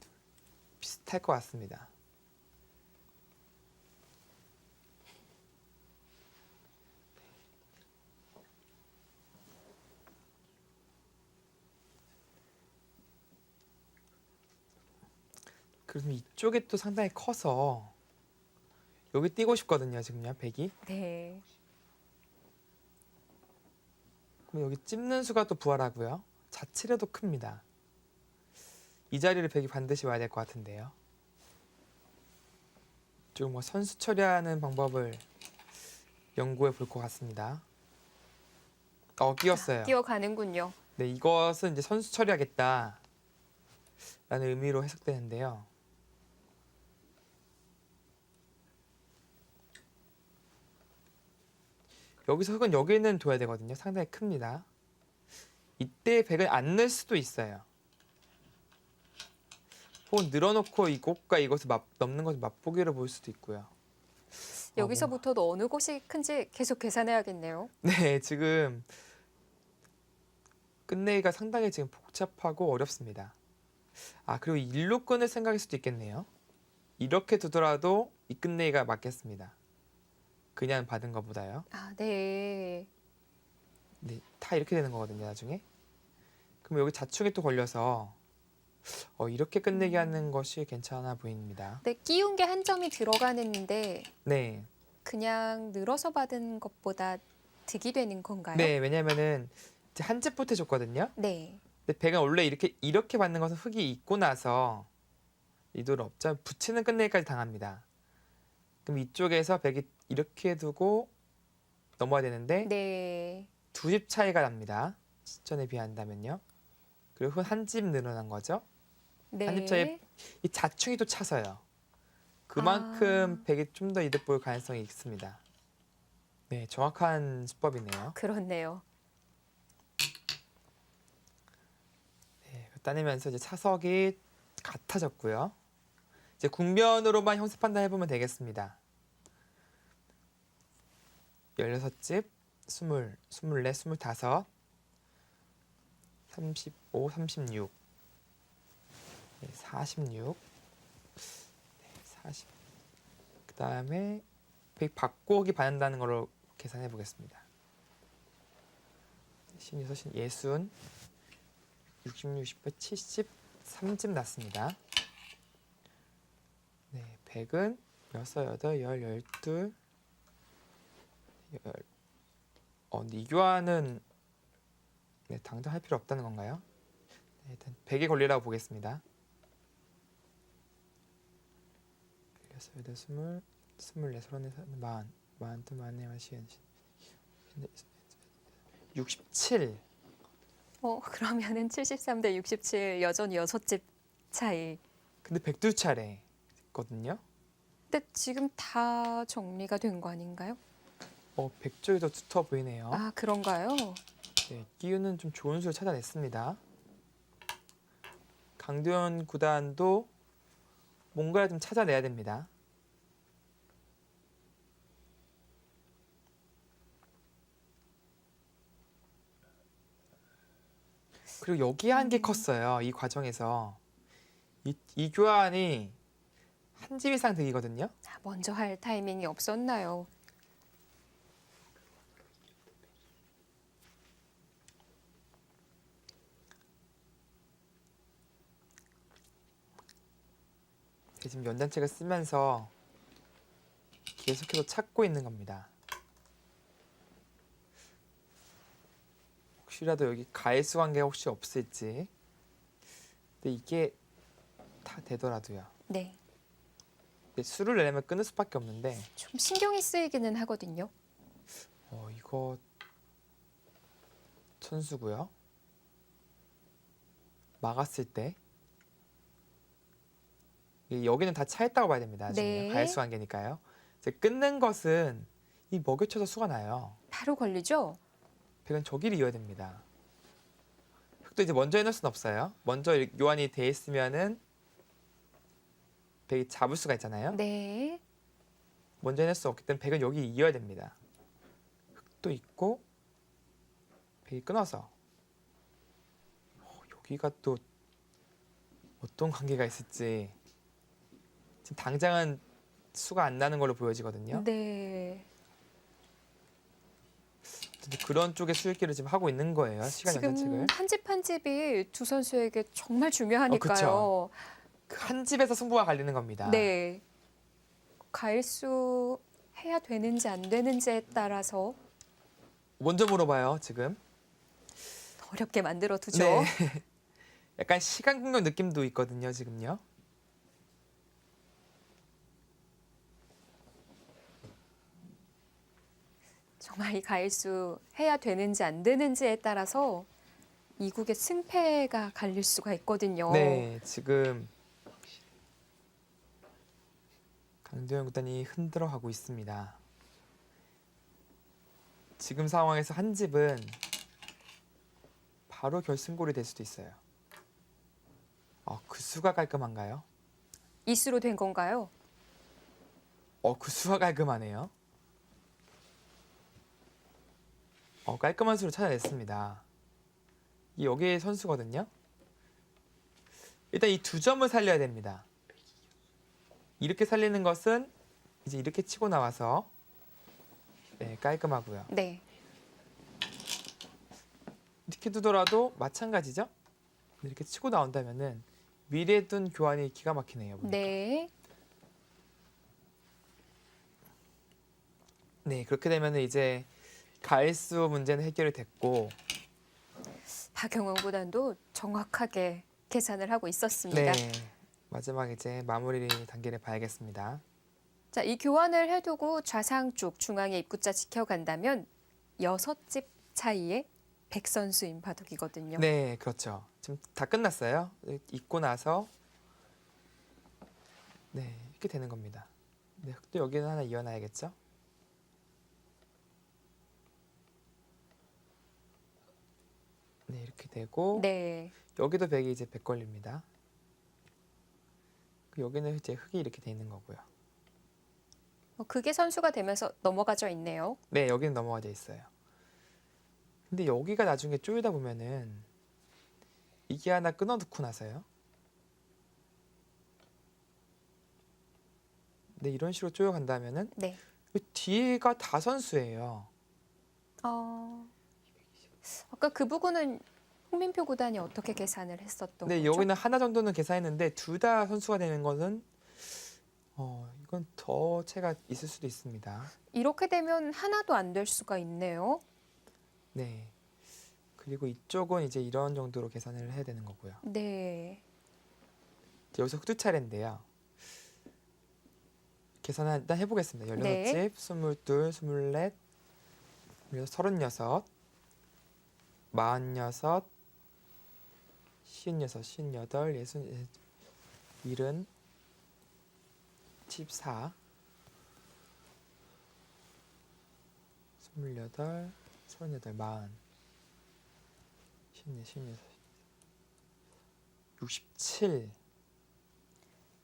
비슷할 것 같습니다. 그럼 이쪽에 또 상당히 커서 여기 뛰고 싶거든요, 지금요, 백이. 네. 그럼 여기 찝는 수가 또 부활하고요. 자치려도 큽니다. 이 자리를 백이 반드시 와야 될 것 같은데요. 좀 뭐 선수 처리하는 방법을 연구해 볼 것 같습니다. 끼었어요. 뛰어가는군요. 네, 이것은 이제 선수 처리하겠다 라는 의미로 해석되는데요. 여기서 흙은 여기는 둬야 되거든요. 상당히 큽니다. 이때 백을 안 넣을 수도 있어요. 혹은 늘어놓고 이곳과 이것을 넘는 것을 맛보기로 볼 수도 있고요. 여기서부터도 어느 곳이 큰지 계속 계산해야겠네요. 네, 지금 끝내기가 상당히 지금 복잡하고 어렵습니다. 그리고 일로 끊을 생각일 수도 있겠네요. 이렇게 두더라도 이 끝내기가 맞겠습니다. 그냥 받은 것보다요. 네. 네, 다 이렇게 되는 거거든요, 나중에. 그럼 여기 자축에 또 걸려서 이렇게 끝내기 하는 것이 괜찮아 보입니다. 네, 끼운 게 한 점이 들어가는데 네. 그냥 늘어서 받은 것보다 득이 되는 건가요? 네, 왜냐면은 이제 한 집 보태줬거든요. 네. 근데 백은 원래 이렇게 받는 것은 흙이 있고 나서 이도를 없자 붙이는 끝내기까지 당합니다. 그럼 이쪽에서 백이 이렇게 두고 넘어야 되는데 네. 두 집 차이가 납니다. 시전에 비한다면요. 그리고 한 집 늘어난 거죠. 네. 한 집 차이 이 자충이 또 차서요. 그만큼 백이 좀 더 이득 볼 가능성이 있습니다. 네, 정확한 수법이네요. 그렇네요. 네, 따내면서 이제 차석이 같아졌고요. 이제 국면으로만 형세 판단해보면 되겠습니다. 16집, 20, 24, 25, 35, 36, 네, 46, 네, 40. 그 다음에 백 바꾸기 받는다는 걸로 계산해 보겠습니다. 56, 60, 66, 68, 70, 3집 났습니다. 네, 100은 6, 8, 10, 12, 근데 이 교환은 네, 당장 할 필요 없다는 건가요? 네, 일단 100에 걸리라고 보겠습니다. 16, 8, 20, 24, 34, 만두만에 맛이 67. 그러면은 73대 67 여전히 6집 차이. 근데 백두 차례거든요. 근데 지금 다 정리가 된 거 아닌가요? 백쪽이 더 두터워 보이네요. 아, 그런가요? 네, 끼우는 좀 좋은 수를 찾아냈습니다. 강도현 구단도 뭔가를 좀 찾아내야 됩니다. 그리고 여기 한 게 컸어요. 이 과정에서 이 교환이 한 집 이상 득이거든요. 먼저 할 타이밍이 없었나요? 지금 연단책을 쓰면서 계속해서 찾고 있는 겁니다. 혹시라도 여기 가일수 관계가 혹시 없을지. 근데 이게 다 되더라도요. 네. 근데 수를 내려면 끊을 수밖에 없는데 좀 신경이 쓰이기는 하거든요. 이거 천수고요. 막았을 때 여기는 다 차있다고 봐야 됩니다. 나중에 네. 가일수 관계니까요. 이제 끊는 것은 이 먹여쳐서 수가 나요. 바로 걸리죠? 백은 저기를 이어야 됩니다. 흑도 이제 먼저 해놓을 수는 없어요. 먼저 요한이 돼 있으면은 백이 잡을 수가 있잖아요. 네. 먼저 해낼 수 없기 때문에 백은 여기 이어야 됩니다. 흑도 있고 백이 끊어서 여기가 또 어떤 관계가 있을지 지금 당장은 수가 안 나는 걸로 보여지거든요. 네. 그런 쪽의 수익기를 지금 하고 있는 거예요. 시간 지금 연산책을. 한 집 한 집이 두 선수에게 정말 중요하니까요. 그쵸. 한 집에서 승부가 갈리는 겁니다. 네. 가일수 해야 되는지 안 되는지에 따라서 먼저 물어봐요. 지금. 어렵게 만들어 두죠. 네. 약간 시간 공격 느낌도 있거든요. 지금요. 정말 이 가일수 해야 되는지 안 되는지에 따라서 이국의 승패가 갈릴 수가 있거든요. 네. 지금 강도현 구단이 흔들어가고 있습니다. 지금 상황에서 한 집은 바로 결승골이 될 수도 있어요. 그 수가 깔끔한가요? 이수로 된 건가요? 그 수가 깔끔하네요. 깔끔한 수로 찾아냈습니다. 이 여기의 선수거든요. 일단 이 두 점을 살려야 됩니다. 이렇게 살리는 것은 이제 이렇게 치고 나와서 네, 깔끔하고요. 네. 이렇게 두더라도 마찬가지죠. 이렇게 치고 나온다면은 미래에 둔 교환이 기가 막히네요. 보니까. 네. 네, 그렇게 되면은 이제 가일수 문제는 해결이 됐고, 박영원 구단도 정확하게 계산을 하고 있었습니다. 네, 마지막 이제 마무리 단계를 봐야겠습니다. 자, 이 교환을 해두고 좌상 쪽 중앙의 입구자 지켜간다면 6집 차이에 백선수임 바둑이거든요. 네, 그렇죠. 지금 다 끝났어요. 입고 나서 네, 이렇게 되는 겁니다. 네, 흑도 여기는 하나 이어놔야겠죠. 네, 이렇게 되고 네. 여기도 백이 이제 백 걸립니다. 여기는 이제 흑이 이렇게 돼 있는 거고요. 그게 선수가 되면서 넘어가져 있네요. 네, 여기는 넘어가져 있어요. 근데 여기가 나중에 쪼이다 보면은 이게 하나 끊어놓고 나서요. 네, 이런 식으로 쪼여간다면은 네. 뒤가 다 선수예요. 아까 그 부분은 홍민표 구단이 어떻게 계산을 했었던 네, 거죠? 여기는 하나 정도는 계산했는데 둘 다 선수가 되는 것은 이건 더 차이가 있을 수도 있습니다. 이렇게 되면 하나도 안 될 수가 있네요. 네. 그리고 이쪽은 이제 이런 정도로 계산을 해야 되는 거고요. 네. 여기서 흑두 차례인데요. 계산을 일단 해보겠습니다. 16집, 네. 22, 24, 36, 46, 56, 58, 60, 70, 14, 28, 38, 40, 54, 56, 67,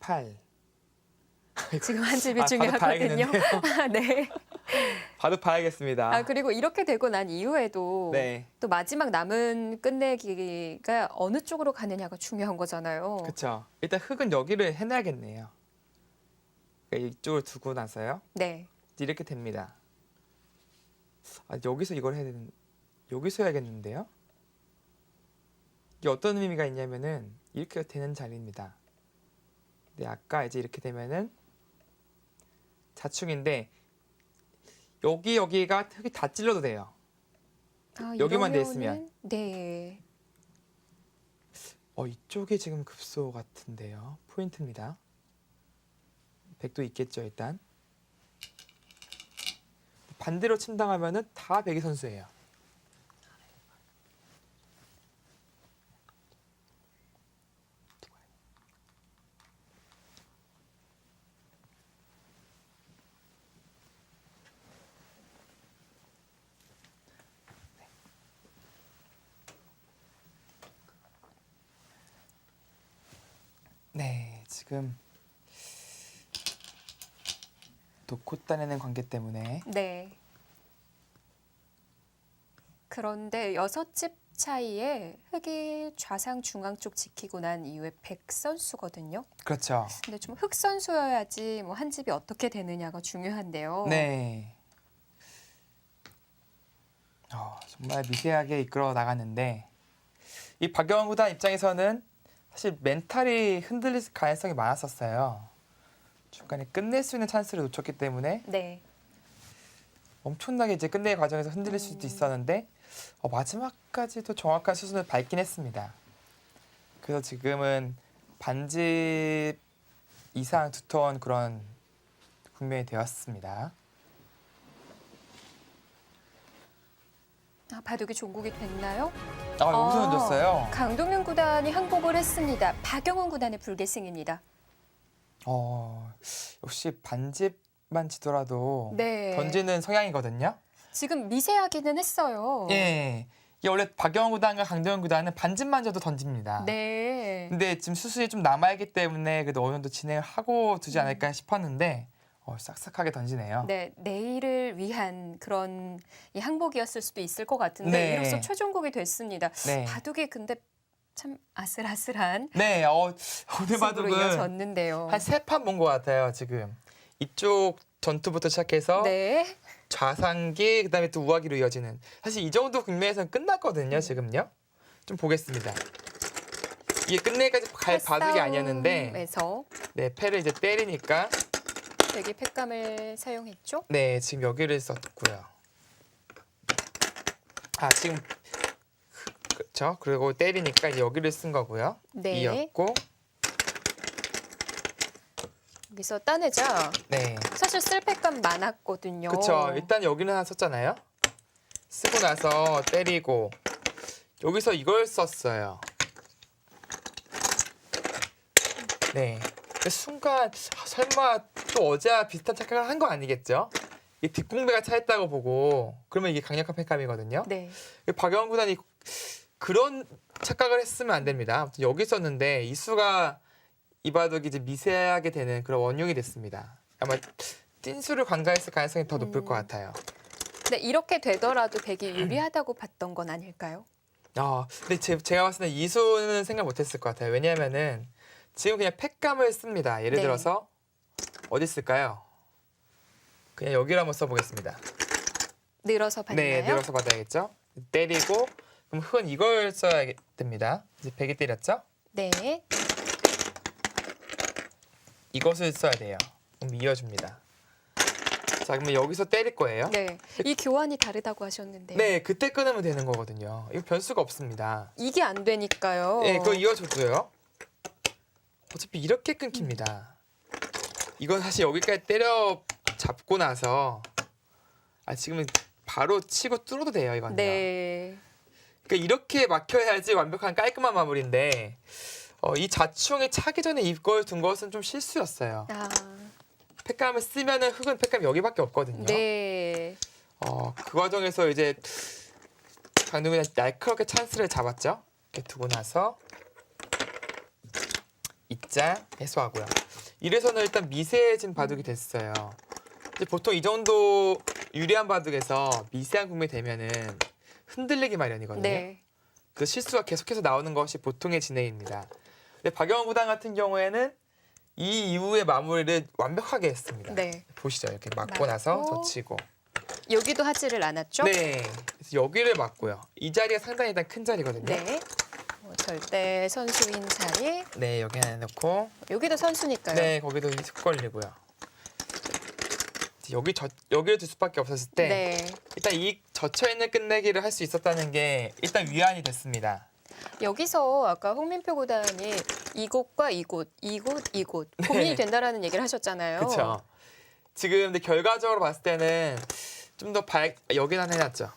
8. 지금 한 집이 아, 중요하거든요. 봐도 봐야겠는데요. 아, 네. 봐도 봐야겠습니다. 아, 그리고 이렇게 되고 난 이후에도 네, 또 마지막 남은 끝내기가 어느 쪽으로 가느냐가 중요한 거잖아요. 그렇죠. 일단 흙은 여기를 해놔야겠네요. 그러니까 이쪽을 두고 나서요. 네. 이렇게 됩니다. 아, 여기서 이걸 해야 되는, 여기서 해야겠는데요. 이게 어떤 의미가 있냐면은 이렇게 되는 자리입니다. 근데 아까 이제 이렇게 되면은 자충인데 여기가 흙이 다 찔러도 돼요. 아, 여기만 돼 이러면은- 있으면. 네. 이쪽이 지금 급소 같은데요. 포인트입니다. 100도 있겠죠, 일단. 반대로 침당하면은 다 백이 선수예요. 네, 지금 놓고 따내는 관계 때문에 네. 그런데 6집 차이에 흑이 좌상 중앙 쪽 지키고 난 이후에 백 선수거든요. 그렇죠. 근데 좀 흑 선수여야지 뭐 한 집이 어떻게 되느냐가 중요한데요. 네. 정말 미세하게 이끌어 나갔는데 이 박영원 구단 입장에서는 사실 멘탈이 흔들릴 가능성이 많았었어요. 중간에 끝낼 수 있는 찬스를 놓쳤기 때문에 네. 엄청나게 이제 끝내기 과정에서 흔들릴 수도 있었는데 마지막까지도 정확한 수순을 밟긴 했습니다. 그래서 지금은 반집 이상 두터운 그런 국면이 되었습니다. 아, 바둑이 종국이 됐나요? 여기서 던졌어요. 강동윤 구단이 항복을 했습니다. 박영훈 구단의 불계승입니다. 역시 반집만 지더라도 네. 던지는 성향이거든요. 지금 미세하기는 했어요. 예. 이게 원래 박영원 구단과 강동원 구단은 반집만 져도 던집니다. 네. 근데 지금 수순이 좀 남아있기 때문에 그래도 어느 정도 진행을 하고 두지 않을까 싶었는데 싹싹하게 던지네요. 네, 내일을 위한 그런 이 항복이었을 수도 있을 것 같은데 네. 이로써 최종국이 됐습니다. 네. 바둑이 근데 참 아슬아슬한 네, 오늘 승부로 바둑은 이어졌는데요. 한 3판 본 것 같아요, 지금. 이쪽 전투부터 시작해서 네, 좌상기, 그다음에 또 우하기로 이어지는. 사실 이 정도 국면에서는 끝났거든요, 지금요. 좀 보겠습니다. 이게 끝내기까지 갈 바둑이 아니었는데 에서 네, 패를 이제 때리니까 대기 팩감을 사용했죠. 네, 지금 여기를 썼고요. 지금 그렇죠. 그리고 때리니까 이제 여기를 쓴 거고요. 네. 이었고, 여기서 따내자. 네, 사실 쓸 팩감 많았거든요. 그렇죠. 일단 여기는 하나 썼잖아요. 쓰고 나서 때리고 여기서 이걸 썼어요. 네. 그 순간 설마 또 어제와 비슷한 착각을 한 거 아니겠죠? 이 뒷공배가 차있다고 보고 그러면 이게 강력한 팩감이거든요. 네, 박영원 구단이 그런 착각을 했으면 안 됩니다. 아무튼 여기 썼는데 이수가 이 바둑이 이제 미세하게 되는 그런 원흉이 됐습니다. 아마 띵수를 관가했을 가능성이 더 높을 것 같아요. 근데 이렇게 되더라도 백이 유리하다고 봤던 건 아닐까요? 근데 제가 봤을 때 이수는 생각 못했을 것 같아요. 왜냐하면은 지금 그냥 팩감을 씁니다. 예를 네. 들어서 어디 쓸까요? 그냥 여기를 한번 써보겠습니다. 늘어서 봤나요? 네, 늘어서 받아야겠죠. 때리고 그럼 흙은 이걸 써야 됩니다. 이제 백이 때렸죠? 네. 이것을 써야 돼요. 그럼 이어줍니다. 자, 그러면 여기서 때릴 거예요. 네. 이 교환이 다르다고 하셨는데요. 네, 그때 끊으면 되는 거거든요. 이거 변수가 없습니다. 이게 안 되니까요. 네, 그거 이어줘도요. 어차피 이렇게 끊깁니다. 이건 사실 여기까지 때려 잡고 나서 지금은 바로 치고 뚫어도 돼요, 이건요. 네. 그러니까 이렇게 막혀야지 완벽한 깔끔한 마무리인데 이 자충이 차기 전에 이걸 둔 것은 좀 실수였어요. 아, 팩감을 쓰면은 흙은 팩감이 여기밖에 없거든요. 네. 그 과정에서 이제 강동민이 날카롭게 찬스를 잡았죠. 이렇게 두고 나서 입장 해소하고요. 이래서는 일단 미세해진 바둑이 됐어요. 이제 보통 이 정도 유리한 바둑에서 미세한 국면이 되면은 흔들리기 마련이거든요. 네. 그 실수가 계속해서 나오는 것이 보통의 진행입니다. 근데 박영원 구단 같은 경우에는 이 이후의 마무리를 완벽하게 했습니다. 네. 보시죠. 이렇게 맞고 나서 맞고. 젖히고. 여기도 하지를 않았죠? 네. 그래서 여기를 맞고요. 이 자리가 상당히 일단 큰 자리거든요. 네. 절대 선수인 자리. 네, 여기 하나 넣고. 여기도 선수니까요. 네, 거기도 흙 걸리고요. 여기를 둘 수밖에 없었을 때 네. 일단 이 젖혀 있는 끝내기를 할 수 있었다는 게 일단 위안이 됐습니다. 여기서 아까 홍민표 구단이 이곳과 이곳 고민이 된다라는 얘기를 하셨잖아요. 그렇죠. 지금 근데 결과적으로 봤을 때는 좀 더 여기는 하나 해놨죠.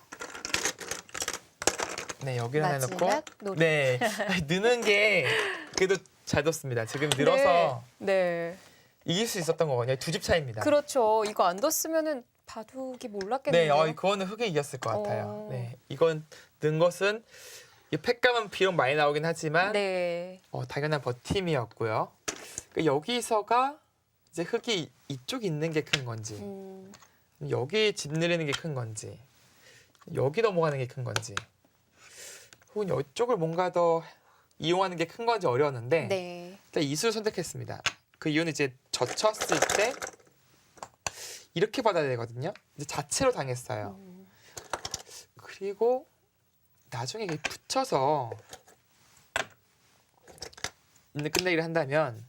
네, 여기는 하나 넣고. 마지막 노리. 네, 느는 게 그래도 잘 뒀습니다. 지금 늘어서 네. 이길 수 있었던 거거든요. 두 집 차이입니다. 그렇죠. 이거 안 뒀으면은 바둑이 네, 몰랐겠네요. 그거는 흙에 이겼을 것 같아요. 어. 네, 이건 는 것은 이 팩감은 비록 많이 나오긴 하지만 네. 당연한 버팀이었고요. 여기서가 이제 흙이 이쪽 있는 게 큰 건지, 여기 집 늘리는 게 큰 건지, 여기 넘어가는 게 큰 건지, 혹은 이쪽을 뭔가 더 이용하는 게 큰 건지 어려웠는데 네. 일단 이수를 선택했습니다. 그 이유는 이제 젖혔을 때 이렇게 받아야 되거든요. 이제 자체로 당했어요. 그리고 나중에 이게 붙여서 있는 끝내기를 한다면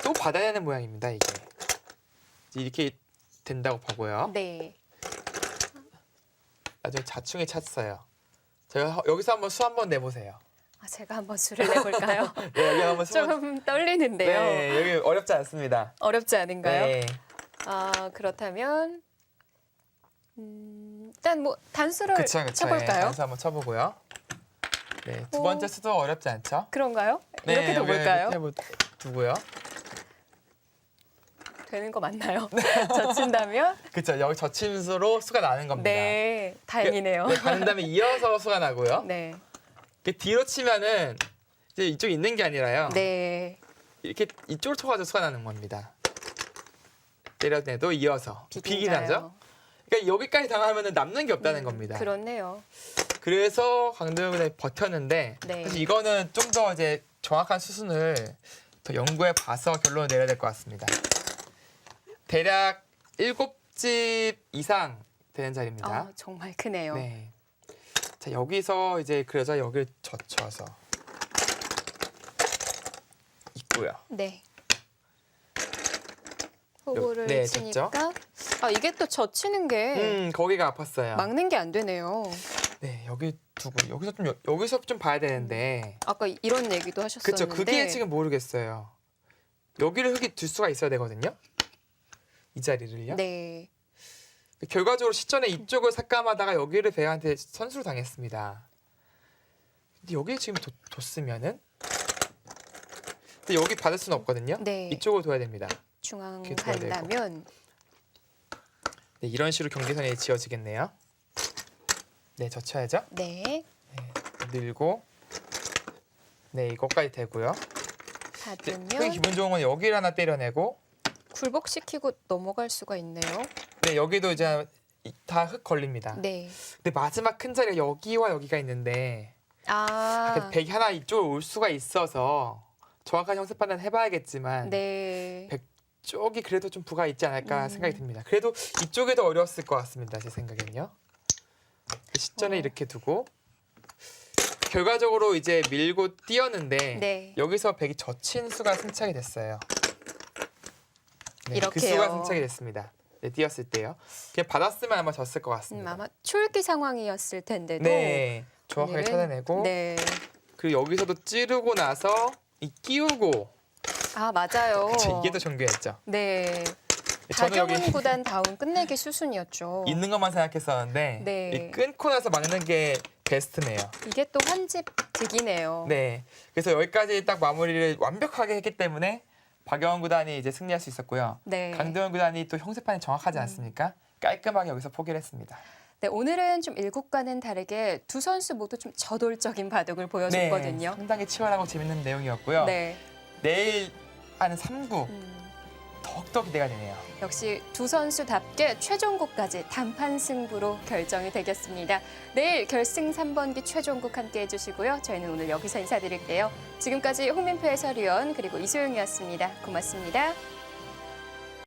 또 받아야 하는 모양입니다. 이게 이렇게 된다고 보고요. 네. 나중에 자충이 찼어요. 제가 여기서 한번 수 한번 내보세요. 제가 한번 수를 내볼까요? 네, 여기 한번 수 좀 떨리는데요. 네, 여기 어렵지 않습니다. 어렵지 않은가요? 네, 그렇다면 일단 뭐 단수를 그쵸. 쳐볼까요? 단수 한번 쳐보고요. 네, 두 오. 번째 수도 어렵지 않죠? 그런가요? 네, 이렇게 여기 둬볼까요? 두고요. 되는 거 맞나요? 네. 젖힌다면? 그렇죠. 여기 젖힘수로 수가 나는 겁니다. 네, 다행이네요. 네, 가는 다음에 이어서 수가 나고요. 네, 이렇게 뒤로 치면은 이제 이쪽 있는 게 아니라요. 네, 이렇게 이쪽으로 쳐가지고 수가 나는 겁니다. 때려내도 이어서 비기나죠. 비긴가요? 그러니까 여기까지 당하면은 남는 게 없다는 겁니다. 그렇네요. 그래서 강동현이 버텼는데 네. 사실 이거는 좀 더 이제 정확한 수순을 더 연구해 봐서 결론을 내려야 될 것 같습니다. 대략 7집 이상 되는 자리입니다. 정말 크네요. 네. 자, 여기서 이제 그러자 여기를 젖혀서 있고요. 네. 호구를 네, 치니까 이게 또 젖히는 게 거기가 아팠어요. 막는 게 안 되네요. 네, 여기 두고 여기서 좀 봐야 되는데. 아까 이런 얘기도 하셨었는데. 그렇죠. 그게 지금 모르겠어요. 여기를 흙이 둘 수가 있어야 되거든요. 이 자리를요. 네. 결과적으로 시전에 이쪽을 삭감하다가 여기를 배한테 선수로 당했습니다. 근데 여기 지금 뒀으면은 근데 여기 받을 수는 없거든요. 네. 이쪽으로 둬야 됩니다. 중앙 이렇게 둬야 되고. 간다면 네, 이런 식으로 경계선이 지어지겠네요. 네, 젖혀야죠. 네. 늘고 네, 이것까지 되고요. 받으면 크게 기분 좋은 건 여기를 하나 때려내고 굴복시키고 넘어갈 수가 있네요. 네, 여기도 이제 다 흙 걸립니다. 네. 근데 마지막 큰 자리가 여기와 여기가 있는데 백이 하나 이쪽으로 올 수가 있어서 정확한 형세 판단 해봐야겠지만 네. 백 쪽이 그래도 좀 부가 있지 않을까 생각이 듭니다. 그래도 이쪽이 더 어려웠을 것 같습니다. 제 생각엔요. 시전에 이렇게 두고 결과적으로 이제 밀고 뛰었는데 네. 여기서 백이 젖힌 수가 승착이 됐어요. 네, 그 이렇게요. 수가 승착이 됐습니다. 네, 뛰었을 때요. 그냥 받았으면 아마 졌을 것 같습니다. 아마 초읽기 상황이었을 텐데도 네, 정확하게 오늘은 찾아내고 네. 그리고 여기서도 찌르고 나서 이 끼우고 아, 맞아요. 그쵸, 이게 더 정교했죠. 네. 저는 여기 박영훈 구단다운 끝내기 수순이었죠. 있는 것만 생각했었는데 네. 이 끊고 나서 막는 게 베스트네요. 이게 또 한 집 득이네요. 네. 그래서 여기까지 딱 마무리를 완벽하게 했기 때문에 박영훈 구단이 이제 승리할 수 있었고요. 네. 강동원 구단이 또 형세판이 정확하지 않습니까? 깔끔하게 여기서 포기를 했습니다. 네, 오늘은 좀 일국과는 다르게 두 선수 모두 좀 저돌적인 바둑을 보여줬거든요. 상당히 치열하고 재밌는 내용이었고요. 네. 내일 하는 3구 음, 더욱더 기대가 되네요. 역시 두 선수답게 최종국까지 단판 승부로 결정이 되겠습니다. 내일 결승 3번기 최종국 함께 해주시고요. 저희는 오늘 여기서 인사드릴게요. 지금까지 홍민표 해설위원 그리고 이소영이었습니다. 고맙습니다.